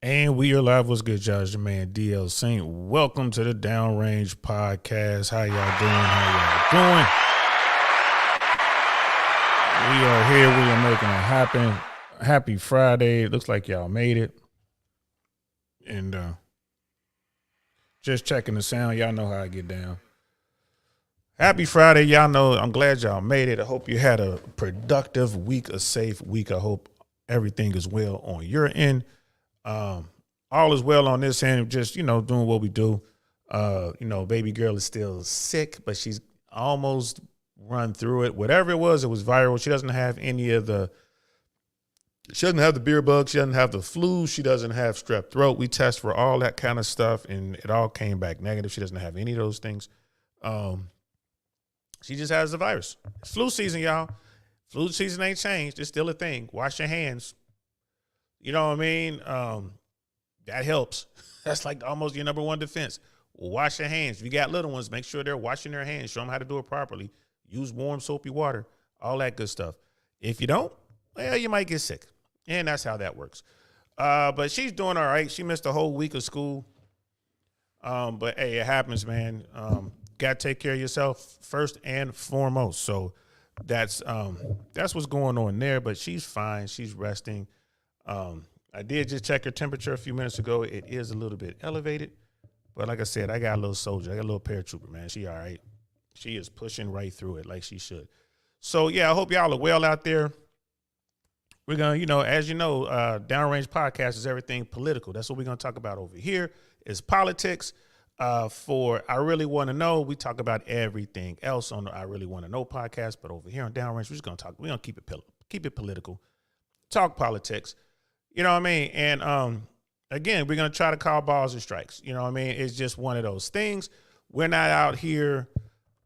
And we are live. What's good, y'all? It's your man DL Saint. Welcome to the Downrange Podcast. How y'all doing? We are here. We are making it happen. Happy Friday. It looks like y'all made it. And just checking the sound. Y'all know how I get down. Happy Friday. Y'all know I'm glad y'all made it. I hope you had a productive week, a safe week. I hope everything is well on your end. All is well on this end, just, doing what we do. Baby girl is still sick, but she's almost run through it. Whatever it was viral. She doesn't have she doesn't have the beer bug. She doesn't have the flu. She doesn't have strep throat. We test for all that kind of stuff, and it all came back negative. She doesn't have any of those things. She just has the virus. It's flu season, y'all. Flu season ain't changed. It's still a thing. Wash your hands. You know what I mean? That helps. That's like almost your number one defense. Wash your hands. If you got little ones, make sure they're washing their hands. Show them how to do it properly. Use warm, soapy water. All that good stuff. If you don't, well, you might get sick. And that's how that works. But she's doing all right. She missed a whole week of school. But, hey, it happens, man. Got to take care of yourself first and foremost. So that's what's going on there. But she's fine. She's resting. I did just check her temperature a few minutes ago. It is a little bit elevated. But like I said, I got a little soldier. I got a little paratrooper, man. She all right. She is pushing right through it like she should. So, yeah, I hope y'all are well out there. We're going to, as you know, Downrange Podcast is everything political. That's what we're going to talk about over here is politics. For I Really Want to Know, we talk about everything else on the I Really Want to Know podcast. But over here on Downrange, we're going to keep it political, talk politics. You know what I mean? And again, we're going to try to call balls and strikes. You know what I mean? It's just one of those things. We're not out here.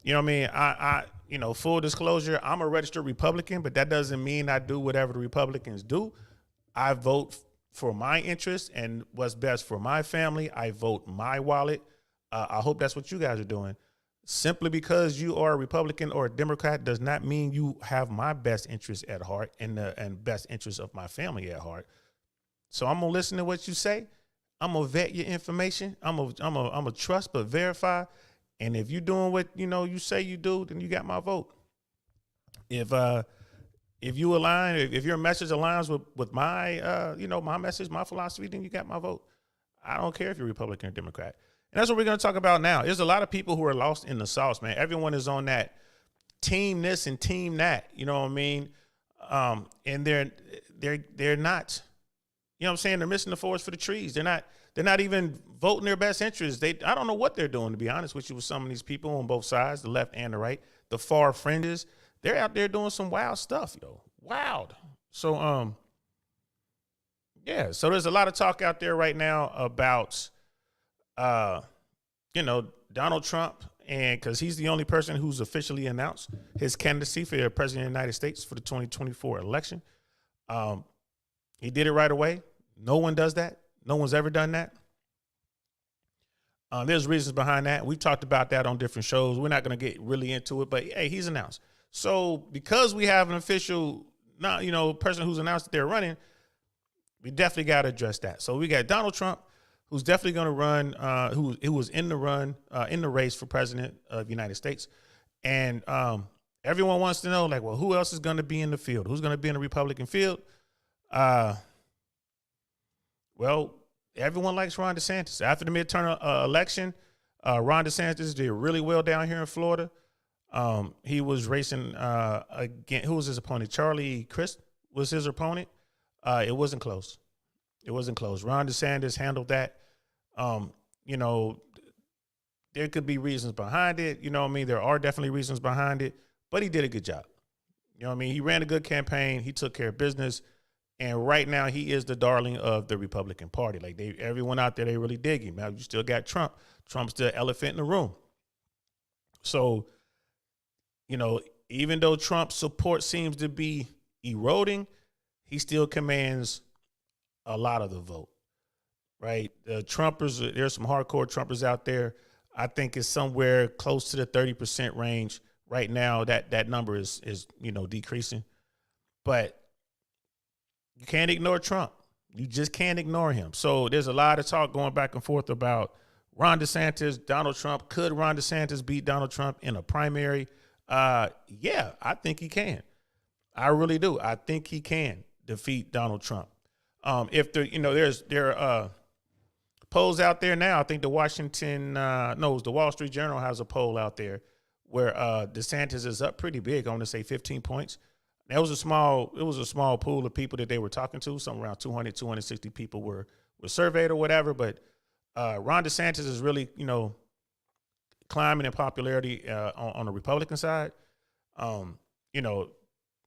You know what I mean? Full disclosure, I'm a registered Republican, but that doesn't mean I do whatever the Republicans do. I vote for my interests and what's best for my family. I vote my wallet. I hope that's what you guys are doing. Simply because you are a Republican or a Democrat does not mean you have my best interests at heart and best interests of my family at heart. So I'm gonna listen to what you say. I'm gonna vet your information. I'm gonna trust but verify. And if you're doing what you say you do, then you got my vote. If you align, if your message aligns with my my message, my philosophy, then you got my vote. I don't care if you're Republican or Democrat. And that's what we're gonna talk about now. There's a lot of people who are lost in the sauce, man. Everyone is on that team this and team that. You know what I mean? And they're not. You know what I'm saying? They're missing the forest for the trees. They're not even voting their best interests. I don't know what they're doing, to be honest with you, with some of these people on both sides, the left and the right, the far fringes. They're out there doing some wild stuff, yo. Wild. So, yeah. So there's a lot of talk out there right now about, Donald Trump, and because he's the only person who's officially announced his candidacy for president of the United States for the 2024 election. He did it right away. No one does that. No one's ever done that. There's reasons behind that. We've talked about that on different shows. We're not going to get really into it, but hey, he's announced. So because we have an official, person who's announced that they're running, we definitely got to address that. So we got Donald Trump, who's definitely going to run, who was in the race for president of the United States. And everyone wants to know, well, who else is going to be in the field? Who's going to be in the Republican field? Well, everyone likes Ron DeSantis. After the midterm election, Ron DeSantis did really well down here in Florida. He was racing against, who was his opponent? Charlie Crist was his opponent. It wasn't close. Ron DeSantis handled that. There could be reasons behind it. You know what I mean? There are definitely reasons behind it, but he did a good job. You know what I mean? He ran a good campaign. He took care of business. And right now, he is the darling of the Republican Party. Everyone out there, they really dig him. Now, you still got Trump. Trump's the elephant in the room. So, even though Trump's support seems to be eroding, he still commands a lot of the vote, right? Trumpers, there's some hardcore Trumpers out there. I think it's somewhere close to the 30% range right now. That number is decreasing. But you can't ignore Trump. You just can't ignore him. So there's a lot of talk going back and forth about Ron DeSantis, Donald Trump. Could Ron DeSantis beat Donald Trump in a primary? Yeah, I think he can. I really do. I think he can defeat Donald Trump. If there are polls out there now. I think the the Wall Street Journal has a poll out there where DeSantis is up pretty big. I want to say 15 points. It was a small pool of people that they were talking to. Somewhere around 200, 260 people were surveyed or whatever. But Ron DeSantis is really, climbing in popularity on the Republican side.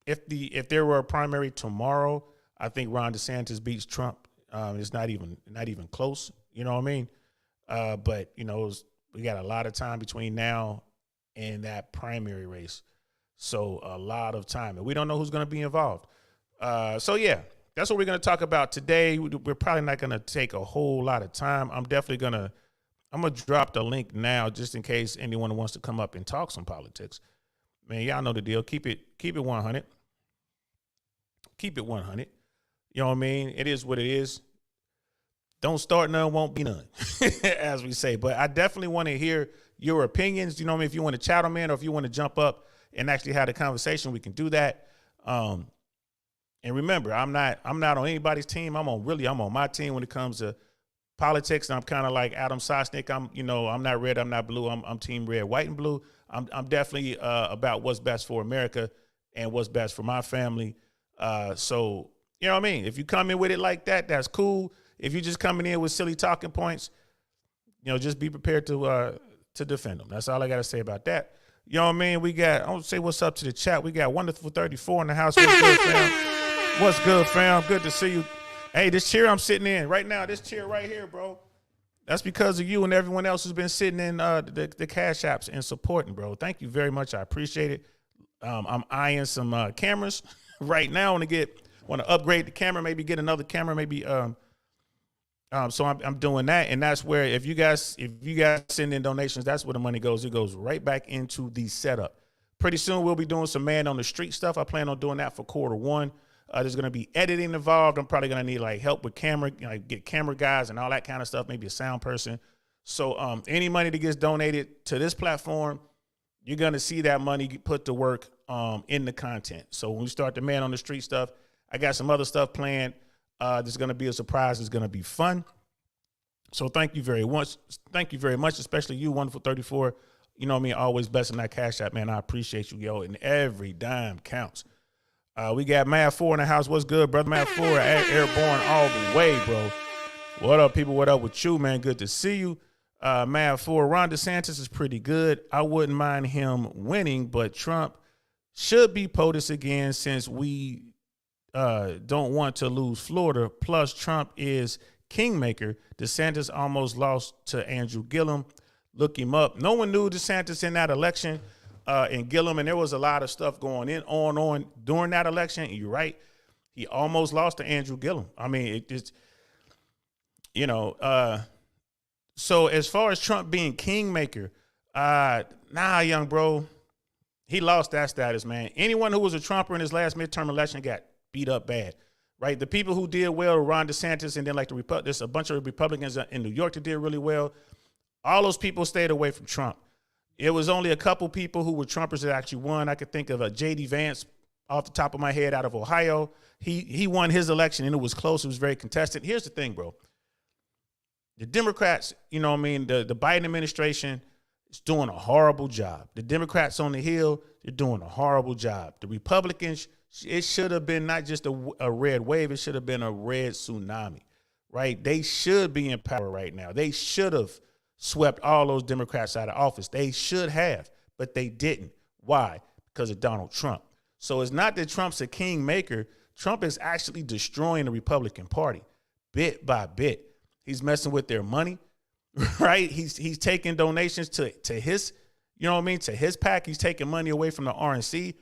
If there were a primary tomorrow, I think Ron DeSantis beats Trump. It's not even close. You know what I mean? But we got a lot of time between now and that primary race. So a lot of time, and we don't know who's going to be involved. So yeah, that's what we're going to talk about today. We're probably not going to take a whole lot of time. I'm gonna drop the link now just in case anyone wants to come up and talk some politics. Man, y'all know the deal. Keep it 100. Keep it 100. You know what I mean? It is what it is. Don't start none, won't be none, as we say. But I definitely want to hear your opinions. You know what I mean? If you want to chat them in, or if you want to jump up and actually have a conversation, we can do that. And remember, I'm not on anybody's team. I'm on my team when it comes to politics. And I'm kind of like Adam Sosnick. I'm not red, I'm not blue. I'm team red, white, and blue. I'm definitely about what's best for America and what's best for my family. So, you know what I mean? If you come in with it like that, that's cool. If you're just coming in with silly talking points, just be prepared to defend them. That's all I got to say about that. You know what I mean? I want to say what's up to the chat. We got Wonderful 34 in the house. What's good, fam? What's good, fam? Good to see you. Hey, this chair I'm sitting in right now, this chair right here, bro, that's because of you and everyone else who's been sitting in the Cash Apps and supporting, bro. Thank you very much. I appreciate it. I'm eyeing some cameras right now. I want to upgrade the camera, maybe get another camera, maybe. So I'm doing that, and that's where if you guys send in donations, that's where the money goes. It goes right back into the setup. Pretty soon we'll be doing some man on the street stuff. I plan on doing that for quarter 1. There's going to be editing involved. I'm probably going to need help with camera, get camera guys and all that kind of stuff. Maybe a sound person. So any money that gets donated to this platform, you're going to see that money put to work in the content. So when we start the man on the street stuff, I got some other stuff planned. There's going to be a surprise. It's going to be fun. So thank you very much. Thank you very much, especially you, Wonderful 34. You know me, always blessing that Cash App, man. I appreciate you, yo, and every dime counts. We got Mad 4 in the house. What's good, brother? Mad 4, airborne all the way, bro. What up, people? What up with you, man? Good to see you. Mad 4, Ron DeSantis is pretty good. I wouldn't mind him winning, but Trump should be POTUS again since we don't want to lose Florida. Plus, Trump is kingmaker. DeSantis almost lost to Andrew Gillum. Look him up. No one knew DeSantis in that election in Gillum, and there was a lot of stuff going on during that election. And you're right. He almost lost to Andrew Gillum. I mean, so as far as Trump being kingmaker, young bro, he lost that status, man. Anyone who was a Trumper in his last midterm election got beat up bad, right? The people who did well, Ron DeSantis, and then there's a bunch of Republicans in New York that did really well. All those people stayed away from Trump. It was only a couple people who were Trumpers that actually won. I could think of J.D. Vance off the top of my head out of Ohio. He won his election, and it was close. It was very contested. Here's the thing, bro. The Democrats, the Biden administration is doing a horrible job. The Democrats on the Hill, they're doing a horrible job. The Republicans, it should have been not just a red wave, it should have been a red tsunami, right? They should be in power right now. They should have swept all those Democrats out of office. They should have, but they didn't. Why? Because of Donald Trump. So it's not that Trump's a kingmaker. Trump is actually destroying the Republican Party bit by bit. He's messing with their money, right? He's taking donations to his, to his PAC. He's taking money away from the RNC.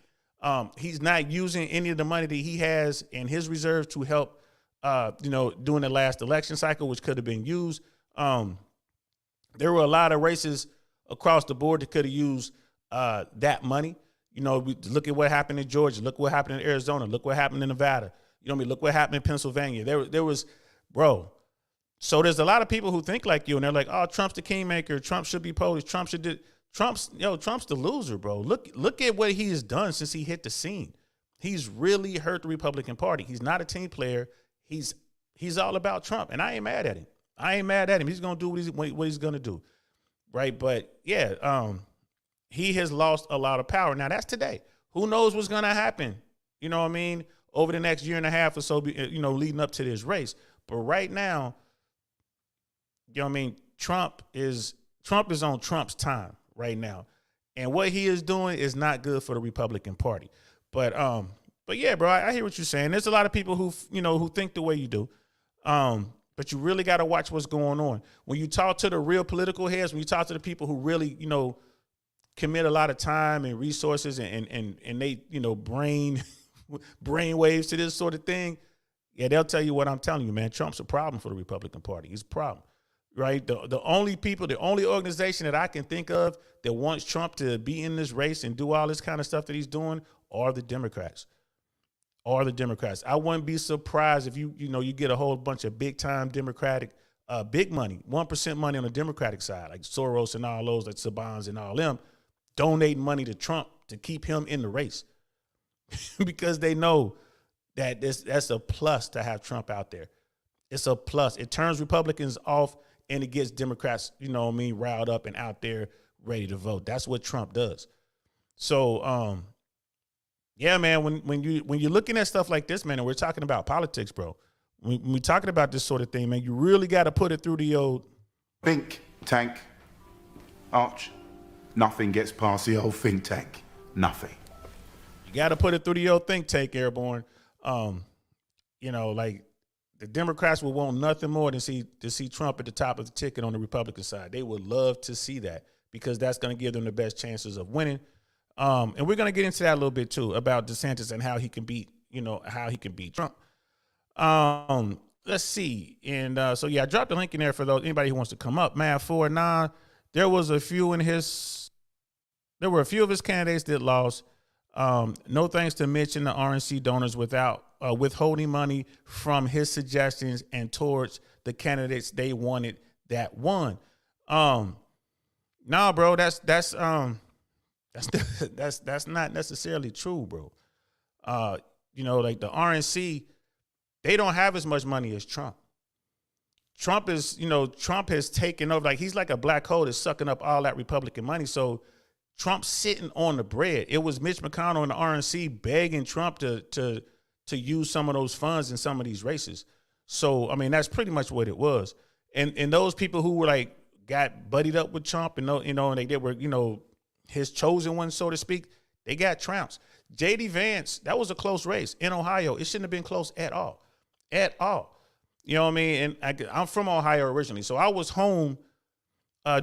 He's not using any of the money that he has in his reserves to help, during the last election cycle, which could have been used. There were a lot of races across the board that could have used that money. Look at what happened in Georgia. Look what happened in Arizona. Look what happened in Nevada. You know what I mean? Look what happened in Pennsylvania. There was, bro. So there's a lot of people who think like you, and they're like, oh, Trump's the kingmaker. Trump should be Polish. Trump's the loser, bro. Look at what he has done since he hit the scene. He's really hurt the Republican Party. He's not a team player. He's all about Trump, and I ain't mad at him. He's gonna do what he's gonna do, right? But yeah, he has lost a lot of power. Now that's today. Who knows what's gonna happen? You know what I mean? Over the next year and a half or so, leading up to this race. But right now, you know what I mean? Trump is on Trump's time right now, and what he is doing is not good for the Republican Party. But yeah, bro, I hear what you're saying. There's a lot of people who think the way you do. But you really got to watch what's going on. When you talk to the real political heads, when you talk to the people who really, commit a lot of time and resources and they, brain waves to this sort of thing, yeah, they'll tell you what I'm telling you, man. Trump's a problem for the Republican Party. He's a problem, right? The only organization that I can think of that wants Trump to be in this race and do all this kind of stuff that he's doing are the Democrats. I wouldn't be surprised if you get a whole bunch of big time Democratic, big money, 1% money on the Democratic side, like Soros and all those, like Sabans and all them, donating money to Trump to keep him in the race because they know that that's a plus to have Trump out there. It's a plus. It turns Republicans off and it gets Democrats, riled up and out there ready to vote. That's what Trump does. So, yeah, man, when you're looking at stuff like this, man, and we're talking about politics, bro, when we're talking about this sort of thing, man, you really got to put it through the old think tank. Arch, nothing gets past the old think tank. Nothing. You got to put it through the old think tank, Airborne. Like the Democrats would want nothing more than to see Trump at the top of the ticket on the Republican side. They would love to see that because that's going to give them the best chances of winning. And we're going to get into that a little bit too about DeSantis and how he can beat Trump. Let's see. And so yeah, I dropped the link in there for anybody who wants to come up. Man, there were a few of his candidates that lost. No thanks to Mitch and the RNC donors without withholding money from his suggestions and towards the candidates they wanted that won. Nah, bro, that's not necessarily true, bro. Like the RNC, they don't have as much money as Trump. Trump has taken over. Like he's like a black hole that's sucking up all that Republican money. So Trump's sitting on the bread. It was Mitch McConnell and the RNC begging Trump to use some of those funds in some of these races. So, I mean, that's pretty much what it was. And those people who were like, got buddied up with Trump and, and they were, his chosen one, so to speak, they got trounced. J.D. Vance, that was a close race in Ohio. It shouldn't have been close at all. You know what I mean? And I'm from Ohio originally. So I was home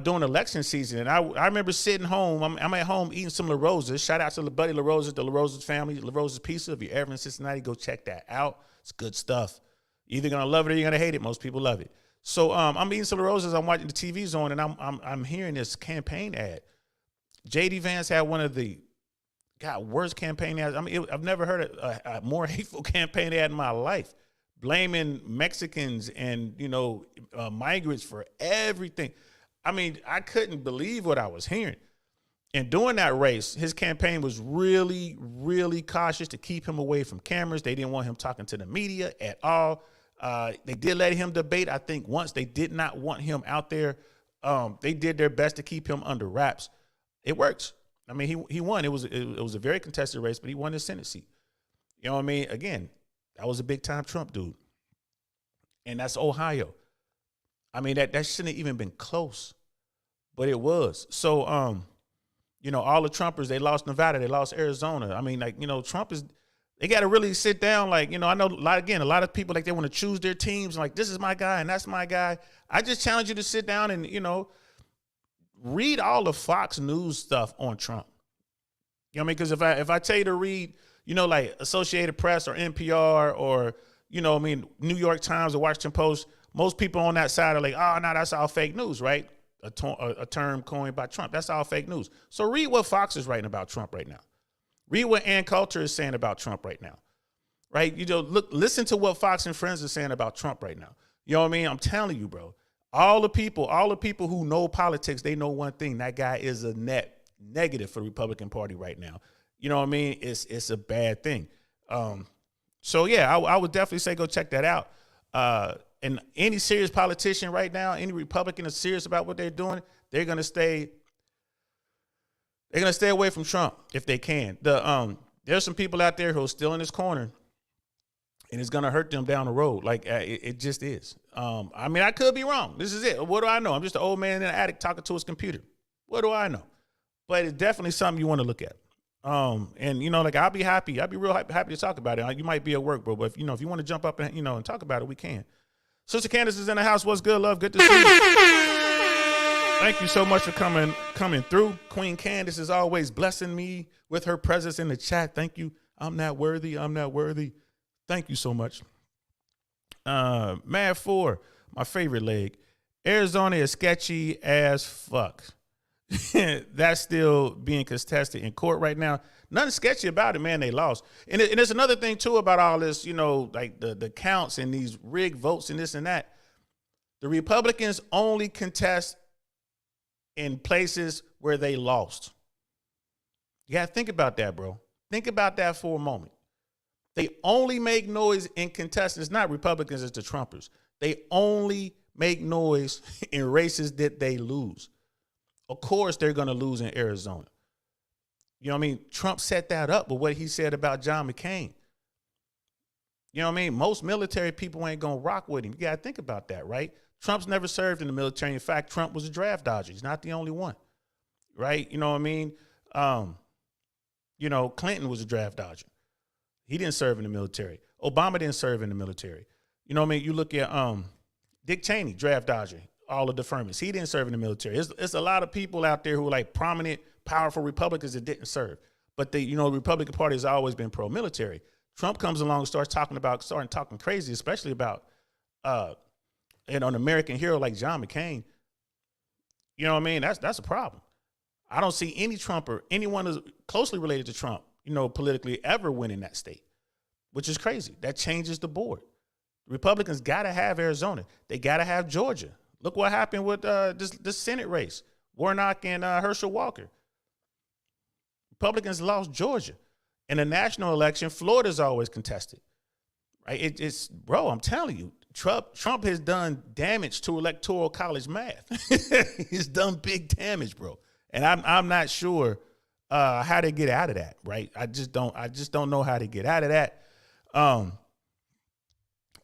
during election season. And I remember sitting home. I'm at home eating some La Rosa's. Shout out to the buddy La Rosa's, the La Rosa's family, La Rosa's Pizza. If you're ever in Cincinnati, go check that out. It's good stuff. You're either going to love it or you're going to hate it. Most people love it. So I'm eating some La Rosa's. I'm watching the TV zone, and I'm hearing this campaign ad. J.D. Vance had one of the worst campaign ads. I mean, I've never heard a more hateful campaign ad in my life, blaming Mexicans and migrants for everything. I mean, I couldn't believe what I was hearing. And during that race, his campaign was really, really cautious to keep him away from cameras. They didn't want him talking to the media at all. They did let him debate, I think, once. They did not want him out there. They did their best to keep him under wraps. It works. I mean, he won. It was a very contested race, but he won his Senate seat. You know what I mean? Again, that was a big-time Trump dude. And that's Ohio. I mean, that shouldn't have even been close, but it was. So, all the Trumpers, they lost Nevada, they lost Arizona. I mean, Trump is, they got to really sit down. Like, I know a lot of people, like, they want to choose their teams. Like, this is my guy and that's my guy. I just challenge you to sit down and, read all the Fox News stuff on Trump. You know what I mean? Because if I tell you to read, like Associated Press or NPR or, New York Times or Washington Post, most people on that side are like, oh, no, that's all fake news, right? A term coined by Trump. That's all fake news. So read what Fox is writing about Trump right now. Read what Ann Coulter is saying about Trump right now, right? Listen to what Fox and Friends are saying about Trump right now. You know what I mean? I'm telling you, bro. All the people who know politics, they know one thing: that guy is a net negative for the Republican Party right now. You know what I mean? It's a bad thing. So yeah, I would definitely say go check that out. And any serious politician right now, any Republican is serious about what they're doing, they're gonna stay away from Trump if they can. There's some people out there who are still in his corner, and it's gonna hurt them down the road. Like it just is. I mean, I could be wrong. This is it. What do I know? I'm just an old man in an attic talking to his computer. What do I know? But it's definitely something you want to look at. And like I'll be real happy to talk about it. You might be at work, bro, but if you want to jump up and and talk about it, we can. Sister Candace is in the house. What's good, love? Good to see you. Thank you so much for coming through. Queen Candace is always blessing me with her presence in the chat. Thank you. I'm not worthy. Thank you so much. Mad 4, my favorite leg. Arizona is sketchy as fuck. That's still being contested in court right now. Nothing sketchy about it, man. They lost. And there's another thing, too, about all this, like the counts and these rigged votes and this and that. The Republicans only contest in places where they lost. You got to think about that, bro. Think about that for a moment. They only make noise in contestants. It's not Republicans, it's the Trumpers. They only make noise in races that they lose. Of course, they're going to lose in Arizona. You know what I mean? Trump set that up with what he said about John McCain. You know what I mean? Most military people ain't going to rock with him. You got to think about that, right? Trump's never served in the military. In fact, Trump was a draft dodger. He's not the only one, right? You know what I mean? Clinton was a draft dodger. He didn't serve in the military. Obama didn't serve in the military. You know what I mean? You look at Dick Cheney, draft dodger, all of the deferments. He didn't serve in the military. It's a lot of people out there who are like prominent, powerful Republicans that didn't serve. But the Republican Party has always been pro-military. Trump comes along and starts talking crazy, especially about an American hero like John McCain. You know what I mean? That's a problem. I don't see any Trump or anyone who's closely related to Trump, politically ever winning that state, which is crazy. That changes the board. Republicans got to have Arizona. They got to have Georgia. Look what happened with this Senate race, Warnock and Herschel Walker. Republicans lost Georgia. In the national election, Florida's always contested. Right? Bro, I'm telling you, Trump has done damage to electoral college math. He's done big damage, bro. And I'm not sure how to get out of that, right? I just don't know how to get out of that.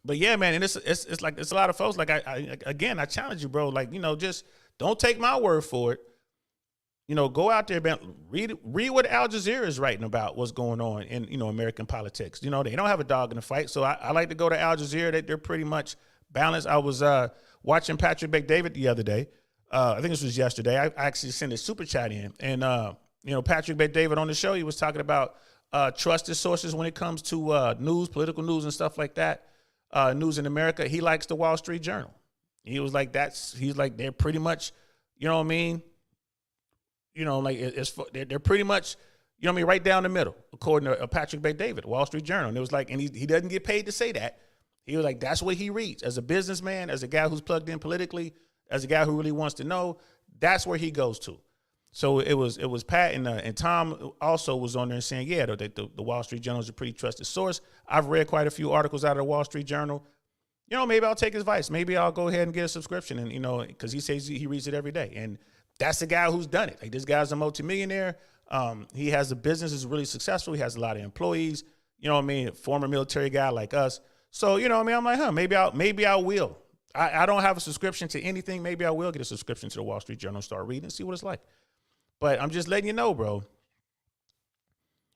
But yeah, man, and it's like it's a lot of folks. Like I challenge you, bro. Like, just don't take my word for it. Go out there, man, read what Al Jazeera is writing about what's going on in American politics. They don't have a dog in the fight. So I like to go to Al Jazeera. They're pretty much balanced. I was watching Patrick Bet-David the other day. I think this was yesterday. I actually sent a super chat in, and Patrick Bet-David on the show, he was talking about trusted sources when it comes to news, political news, and stuff like that. News in America. He likes the Wall Street Journal. He was like, they're pretty much, you know what I mean? They're pretty much, right down the middle, according to Patrick Bet-David, Wall Street Journal. And it was like, and he doesn't get paid to say that. He was like, that's what he reads as a businessman, as a guy who's plugged in politically, as a guy who really wants to know. That's where he goes to. So it was Pat and Tom also was on there saying, yeah, the Wall Street Journal is a pretty trusted source. I've read quite a few articles out of the Wall Street Journal. Maybe I'll take his advice. Maybe I'll go ahead and get a subscription, and because he says he reads it every day, and that's the guy who's done it. Like, this guy's a multimillionaire. He has a business that's really successful. He has a lot of employees. Former military guy like us. So I'm like, maybe I will. I don't have a subscription to anything. Maybe I will get a subscription to the Wall Street Journal, start reading, and see what it's like. But I'm just letting you know, bro.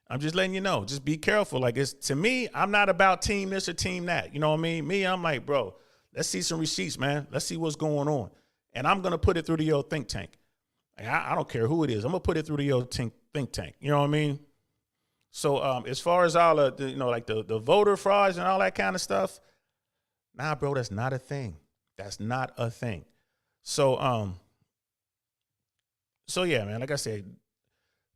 I'm just letting you know. Just be careful. Like, to me, I'm not about team this or team that. You know what I mean? Me, I'm like, bro, let's see some receipts, man. Let's see what's going on. And I'm going to put it through the old think tank. Like, I don't care who it is. I'm going to put it through the old think tank. You know what I mean? So as far as all of the voter frauds and all that kind of stuff, nah, bro, that's not a thing. That's not a thing. So yeah, man, like I said,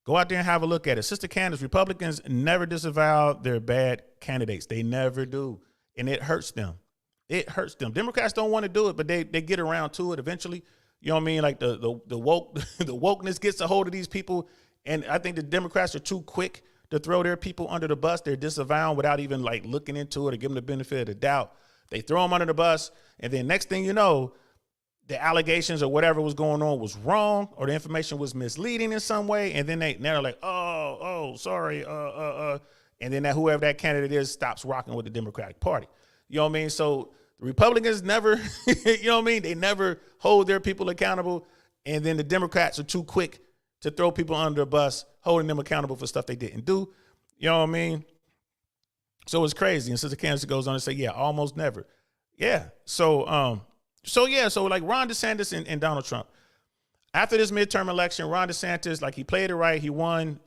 Go out there and have a look at it. Sister Candace, Republicans never disavow their bad candidates. They never do. And it hurts them. It hurts them. Democrats don't want to do it, but they get around to it eventually. You know what I mean? Like the woke the wokeness gets a hold of these people. And I think the Democrats are too quick to throw their people under the bus. They're disavowing without even like looking into it or giving the benefit of the doubt. They throw them under the bus. And then next thing you know, the allegations or whatever was going on was wrong, or the information was misleading in some way. And then they're like, sorry. And then whoever that candidate is stops rocking with the Democratic Party. You know what I mean? So the Republicans never, you know what I mean? They never hold their people accountable. And then the Democrats are too quick to throw people under the bus, holding them accountable for stuff they didn't do. You know what I mean? So it's crazy. And Sister Candace goes on and say, yeah, almost never. Yeah. So like Ron DeSantis and Donald Trump. After this midterm election, Ron DeSantis, like he played it right. He won.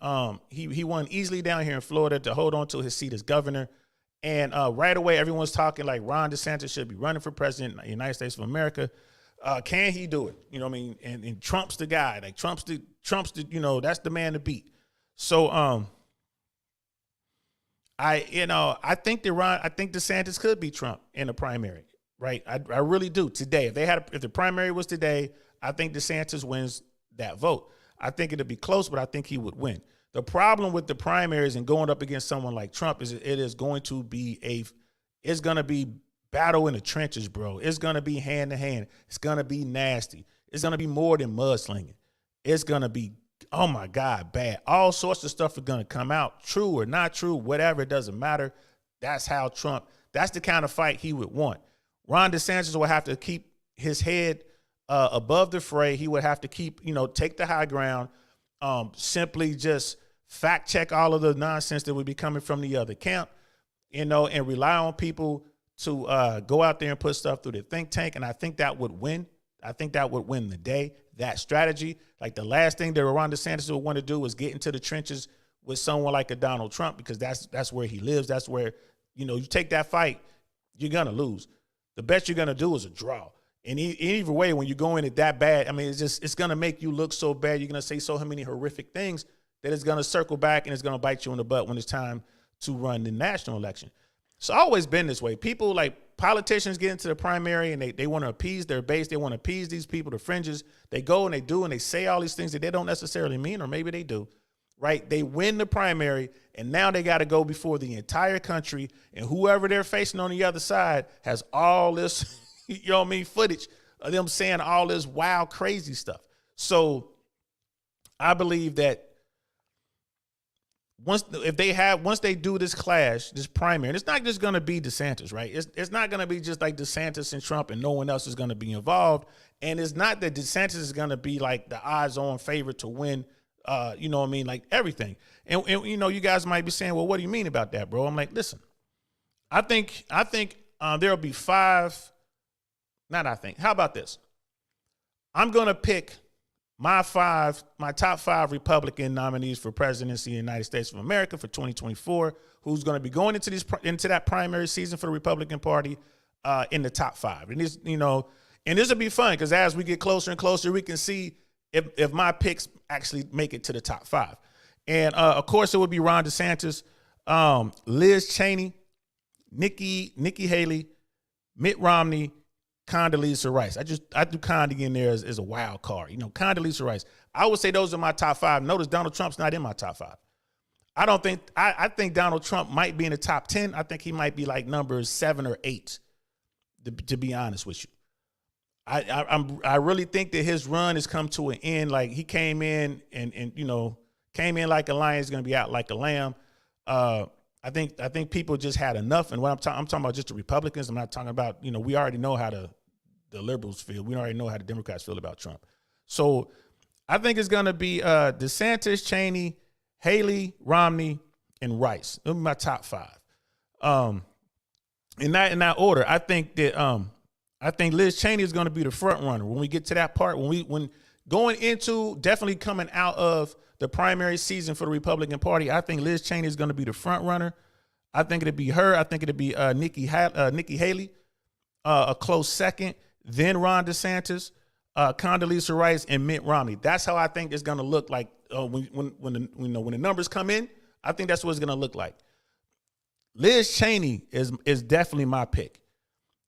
He won easily down here in Florida to hold on to his seat as governor. And right away, everyone's talking like Ron DeSantis should be running for president of the United States of America. Can he do it? You know what I mean? And Trump's the guy. Like Trump's the, you know, that's the man to beat. So I think DeSantis could beat Trump in the primary. Right. I really do. Today, if the primary was today, I think DeSantis wins that vote. I think it'd be close, but I think he would win. The problem with the primaries and going up against someone like Trump is it is going to be it's going to be battle in the trenches, bro. It's going to be hand to hand. It's going to be nasty. It's going to be more than mudslinging. It's going to be, oh my God, bad. All sorts of stuff are going to come out, true or not true, whatever. It doesn't matter. That's how that's the kind of fight he would want. Ron DeSantis will have to keep his head above the fray. He would have to keep, take the high ground, simply just fact check all of the nonsense that would be coming from the other camp, and rely on people to go out there and put stuff through the think tank. And I think that would win. I think that would win the day. That strategy, like the last thing that Ron DeSantis would want to do is get into the trenches with someone like a Donald Trump, because that's where he lives. That's where, you take that fight, you're going to lose. The best you're going to do is a draw. And either way, when you go in it that bad, I mean, it's going to make you look so bad. You're going to say so many horrific things that it's going to circle back and it's going to bite you in the butt when it's time to run the national election. It's always been this way. People, like politicians, get into the primary and they want to appease their base. They want to appease these people, the fringes. They go and they do and they say all these things that they don't necessarily mean, or maybe they do. Right? They win the primary, and now they got to go before the entire country, and whoever they're facing on the other side has all this, footage of them saying all this wild, crazy stuff. So I believe that once they do this clash, this primary, and it's not just going to be DeSantis, right? It's not going to be just like DeSantis and Trump and no one else is going to be involved. And it's not that DeSantis is going to be like the odds-on favorite to win, like everything. And you guys might be saying, well, what do you mean about that, bro? I'm like, listen, I think there'll be how about this? I'm going to pick my top five Republican nominees for presidency of the United States of America for 2024, who's going to be going into that primary season for the Republican Party in the top five. And this will be fun because as we get closer and closer, we can see if my picks actually make it to the top five. And of course, it would be Ron DeSantis, Liz Cheney, Nikki Haley, Mitt Romney, Condoleezza Rice. I do Condi in there as a wild card. Condoleezza Rice. I would say those are my top five. Notice Donald Trump's not in my top five. I think Donald Trump might be in the top 10. I think he might be like numbers 7 or 8, to be honest with you. I really think that his run has come to an end. Like he came in and came in like a lion, is going to be out like a lamb. I think people just had enough. And what I'm talking about just the Republicans. I'm not talking about, we already know how the liberals feel. We already know how the Democrats feel about Trump. So I think it's going to be DeSantis, Cheney, Haley, Romney, and Rice. Those are my top five. In that order, I think Liz Cheney is going to be the front runner when we get to that part. When going into, definitely coming out of the primary season for the Republican Party, I think Liz Cheney is going to be the front runner. I think it'd be her. I think it'd be Nikki Haley, a close second. Then Ron DeSantis, Condoleezza Rice, and Mitt Romney. That's how I think it's going to look like when the numbers come in, I think that's what it's going to look like. Liz Cheney is definitely my pick.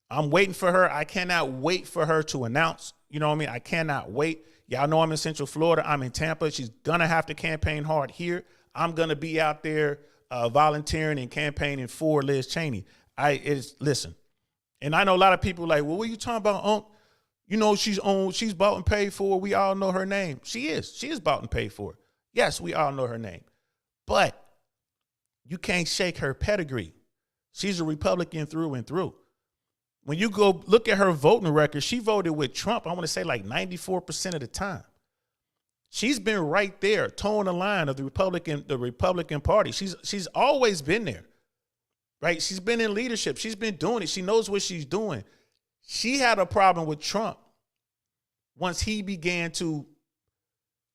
I'm waiting for her. I cannot wait for her to announce. You know what I mean? I cannot wait. Y'all know I'm in Central Florida. I'm in Tampa. She's going to have to campaign hard here. I'm going to be out there volunteering and campaigning for Liz Cheney. Listen, and I know a lot of people like, well, what are you talking about? You know, she's bought and paid for. We all know her name. She is bought and paid for. Yes, we all know her name. But you can't shake her pedigree. She's a Republican through and through. When you go look at her voting record, she voted with Trump, I want to say like 94% of the time. She's been right there, towing the line of the Republican Party. She's always been there, right? She's been in leadership. She's been doing it. She knows what she's doing. She had a problem with Trump once he began to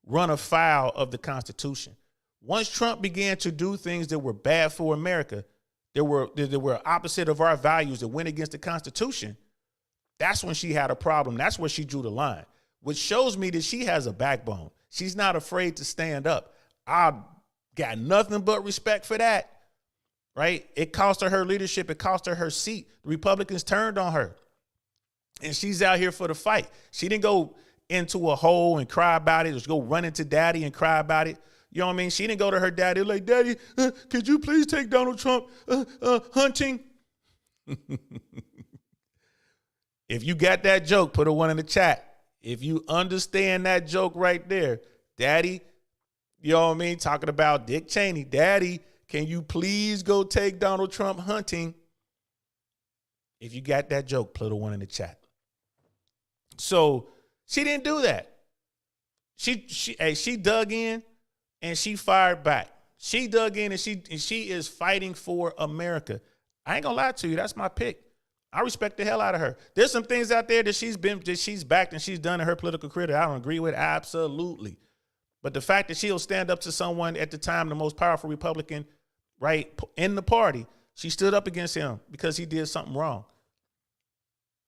run afoul of the Constitution. Once Trump began to do things that were bad for America, that were opposite of our values, that went against the Constitution, that's when she had a problem. That's where she drew the line, which shows me that she has a backbone. She's not afraid to stand up. I got nothing but respect for that, right? It cost her leadership. It cost her seat. The Republicans turned on her, and she's out here for the fight. She didn't go into a hole and cry about it, or go run into daddy and cry about it. You know what I mean? She didn't go to her daddy like, Daddy, could you please take Donald Trump hunting? If you got that joke, put a 1 in the chat. If you understand that joke right there, Daddy, you know what I mean? Talking about Dick Cheney. Daddy, can you please go take Donald Trump hunting? If you got that joke, put a 1 in the chat. So she didn't do that. She dug in. And she fired back. She dug in and she is fighting for America. I ain't gonna lie to you. That's my pick. I respect the hell out of her. There's some things out there that she's backed and she's done in her political career that I don't agree with. Absolutely. But the fact that she'll stand up to someone at the time, the most powerful Republican, right, in the party, she stood up against him because he did something wrong.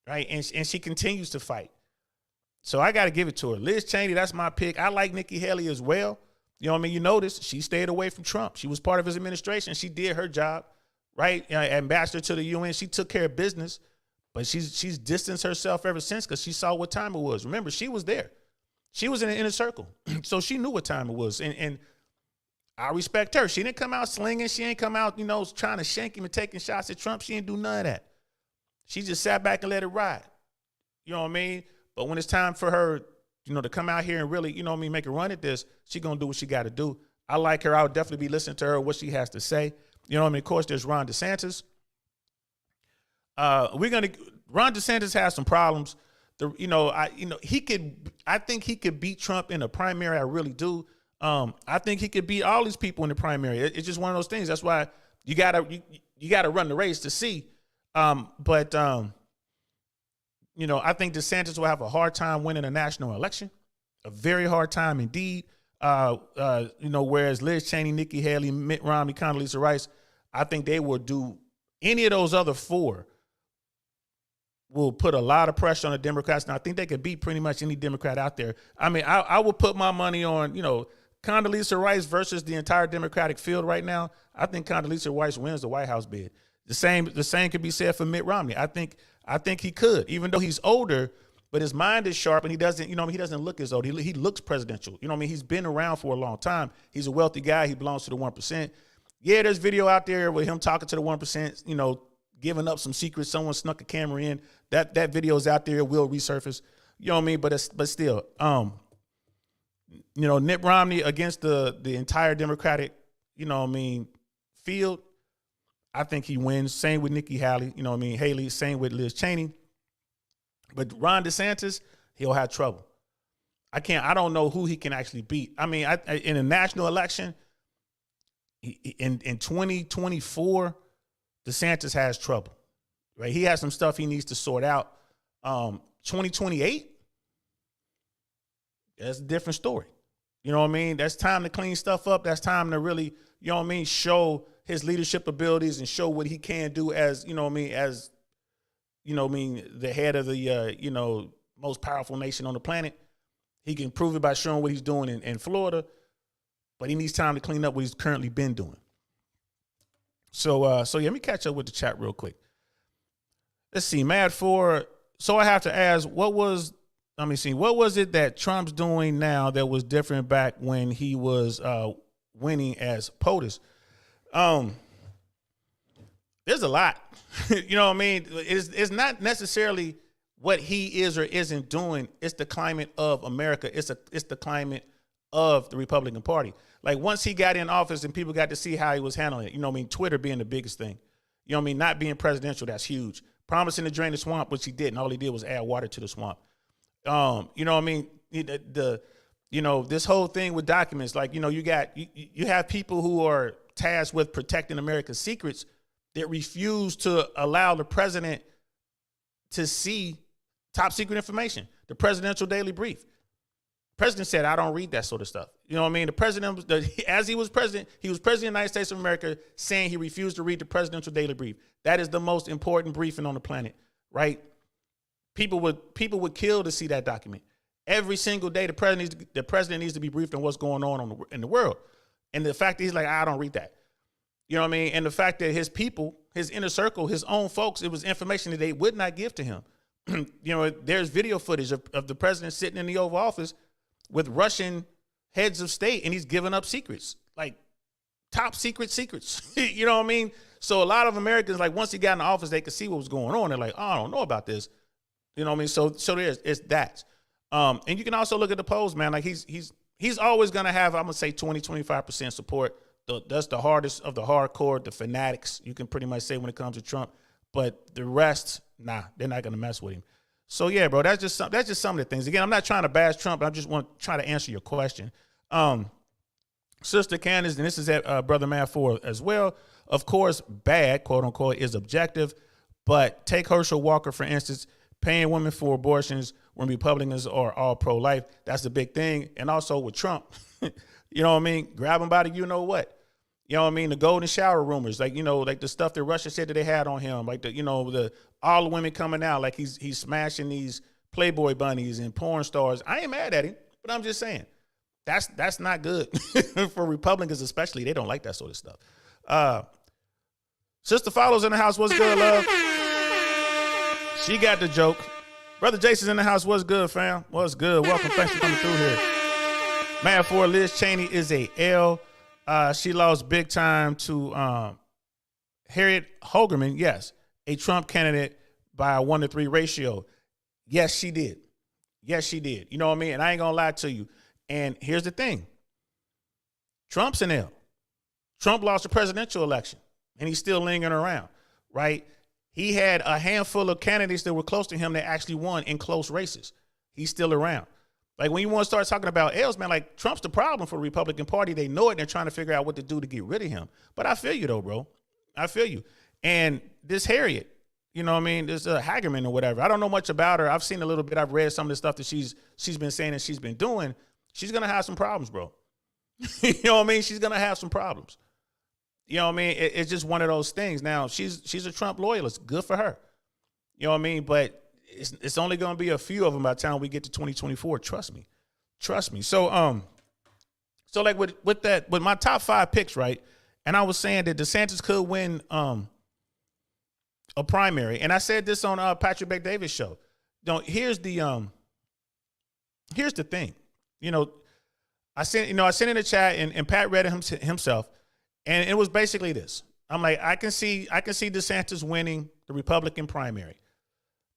Right. And she continues to fight. So I got to give it to her. Liz Cheney, that's my pick. I like Nikki Haley as well. You know what I mean? You notice she stayed away from Trump. She was part of his administration. She did her job, right? Ambassador to the UN. She took care of business, but she's distanced herself ever since because she saw what time it was. Remember, she was there. She was in the inner circle, so she knew what time it was. And I respect her. She didn't come out slinging. She ain't come out, trying to shank him and taking shots at Trump. She didn't do none of that. She just sat back and let it ride. You know what I mean? But when it's time for her, to come out here and really, make a run at this, she going to do what she got to do. I like her. I would definitely be listening to her, what she has to say. You know what I mean? Of course, there's Ron DeSantis. Ron DeSantis has some problems. I think he could beat Trump in a primary. I really do. I think he could beat all these people in the primary. It's just one of those things. That's why you gotta run the race to see. I think DeSantis will have a hard time winning a national election, a very hard time indeed. Whereas Liz Cheney, Nikki Haley, Mitt Romney, Condoleezza Rice, I think they will do any of those other four will put a lot of pressure on the Democrats. And I think they could beat pretty much any Democrat out there. I mean, I will put my money on, Condoleezza Rice versus the entire Democratic field right now. I think Condoleezza Rice wins the White House bid. The same could be said for Mitt Romney. I think he could, even though he's older, but his mind is sharp and he doesn't look as old. He looks presidential. He's been around for a long time. He's a wealthy guy. He belongs to the 1%. Yeah, there's video out there with him talking to the 1%, giving up some secrets. Someone snuck a camera in. That video is out there. It will resurface. You know what I mean? But still, Mitt Romney against the entire Democratic, field. I think he wins. Same with Nikki Haley. Haley. Same with Liz Cheney. But Ron DeSantis, he'll have trouble. I don't know who he can actually beat. I mean, in a national election, in 2024, DeSantis has trouble. Right? He has some stuff he needs to sort out. 2028, that's a different story. You know what I mean? That's time to clean stuff up. That's time to really, show his leadership abilities and show what he can do as, the head of the, most powerful nation on the planet. He can prove it by showing what he's doing in Florida. but he needs time to clean up what he's currently been doing. So yeah, let me catch up with the chat real quick. Let's see, Mad for. So I have to ask, what was it that Trump's doing now that was different back when he was winning as POTUS? There's a lot. You know what I mean? It's not necessarily what he is or isn't doing. It's the climate of America. It's the climate of the Republican Party. Like once he got in office and people got to see how he was handling it, you know what I mean? Twitter being the biggest thing. You know what I mean? Not being presidential, that's huge. Promising to drain the swamp, which he didn't. All he did was add water to the swamp. You know what I mean? This whole thing with documents, like, you know, you have people who are tasked with protecting America's secrets that refuse to allow the president to see top secret information. The presidential daily brief. President said, I don't read that sort of stuff. You know what I mean? The president, as he was president of the United States of America, saying he refused to read the presidential daily brief. That is the most important briefing on the planet, right? People would kill to see that document. Every single day, the president needs to be briefed on what's going on in the world. And the fact that he's like, I don't read that. You know what I mean? And the fact that his people, his inner circle, his own folks, it was information that they would not give to him. You know, there's video footage of the president sitting in the Oval Office with Russian heads of state, and he's giving up secrets, like top secrets. You know what I mean? So a lot of Americans, like once he got in the office, they could see what was going on. They're like, oh, I don't know about this. You know what I mean? So it's that. And you can also look at the polls, man. Like he's always going to have, I'm going to say 20-25% support. That's the hardest of the hardcore, the fanatics, you can pretty much say when it comes to Trump. But the rest, nah, they're not going to mess with him. So yeah, bro, that's just some of the things. Again, I'm not trying to bash Trump. I just want to try to answer your question. Sister Candace, and this is at Brother Matt 4 as well. Of course, bad, quote unquote, is objective. But take Herschel Walker, for instance, paying women for abortions when Republicans are all pro-life. That's the big thing. And also with Trump, you know what I mean? Grab him by the you-know-what. You know what I mean? The golden shower rumors, like, you know, like the stuff that Russia said that they had on him, like all the women coming out, like he's smashing these Playboy bunnies and porn stars. I ain't mad at him, but I'm just saying that's not good for Republicans, especially. They don't like that sort of stuff. Sister Follows in the house. What's good, love? She got the joke. Brother Jason's in the house. What's good, fam? What's good? Welcome. Thanks for coming through here. Man, for Liz Cheney is a L. She lost big time to Harriet Hogerman. Yes, a Trump candidate by a 1-to-3 ratio. Yes, she did. Yes, she did. You know what I mean? And I ain't gonna lie to you. And here's the thing. Trump's an L. Trump lost the presidential election, and he's still lingering around, right? He had a handful of candidates that were close to him that actually won in close races. He's still around. Like when you want to start talking about L's, man, like Trump's the problem for the Republican Party. They know it. And they're trying to figure out what to do to get rid of him. But I feel you though, bro. I feel you. And this Harriet, you know what I mean? This Hagerman or whatever. I don't know much about her. I've seen a little bit. I've read some of the stuff that she's been saying and she's been doing. She's going to have some problems, bro. You know what I mean? She's going to have some problems. You know what I mean? It's just one of those things. Now, she's a Trump loyalist. Good for her. You know what I mean? But it's only going to be a few of them by the time we get to 2024. Trust me. So like with my top 5 picks, right? And I was saying that DeSantis could win a primary, and I said this on Patrick Bet-David's show. Here's the thing. You know, I sent in the chat, and Pat read it himself, and it was basically this. I'm like, I can see DeSantis winning the Republican primary.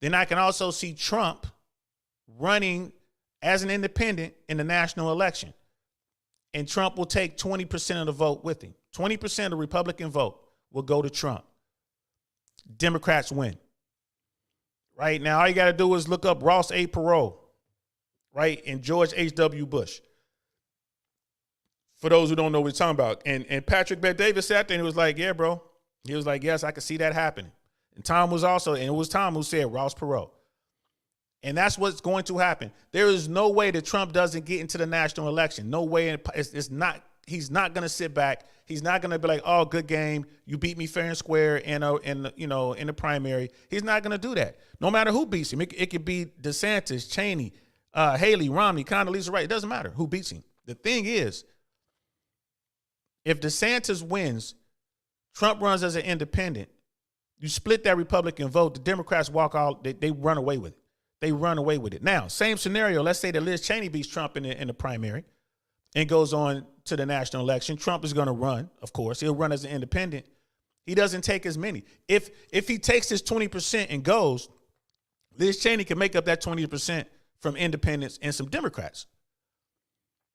Then I can also see Trump running as an independent in the national election. And Trump will take 20% of the vote with him. 20% of the Republican vote will go to Trump. Democrats win. Right now, all you got to do is look up Ross A. Perot, right, and George H.W. Bush. For those who don't know what he's talking about. And Patrick Bet-David sat there and he was like, yeah, bro. He was like, yes, I can see that happening. And Tom was also, and it was Tom who said Ross Perot. And that's what's going to happen. There is no way that Trump doesn't get into the national election. No way. It's not. He's not going to sit back. He's not going to be like, oh, good game. You beat me fair and square in the primary. He's not going to do that. No matter who beats him. It could be DeSantis, Cheney, Haley, Romney, Condoleezza Rice. It doesn't matter who beats him. The thing is, If DeSantis wins, Trump runs as an independent, you split that Republican vote, the Democrats walk out, they run away with it. They run away with it. Now, same scenario. Let's say that Liz Cheney beats Trump in the primary and goes on to the national election. Trump is going to run, of course. He'll run as an independent. He doesn't take as many. If he takes his 20% and goes, Liz Cheney can make up that 20% from independents and some Democrats.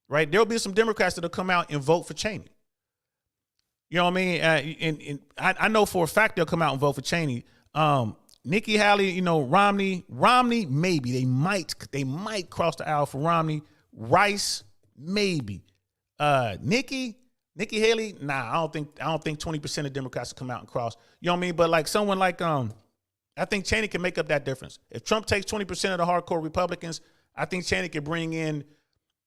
Right? There'll be some Democrats that'll come out and vote for Cheney. You know what I mean? And I know for a fact they'll come out and vote for Cheney. Nikki Haley, Romney, maybe they might cross the aisle for Romney. Rice, maybe. Nikki Haley, nah, I don't think 20% of Democrats will come out and cross. You know what I mean? But like someone like I think Cheney can make up that difference. If Trump takes 20% of the hardcore Republicans, I think Cheney can bring in,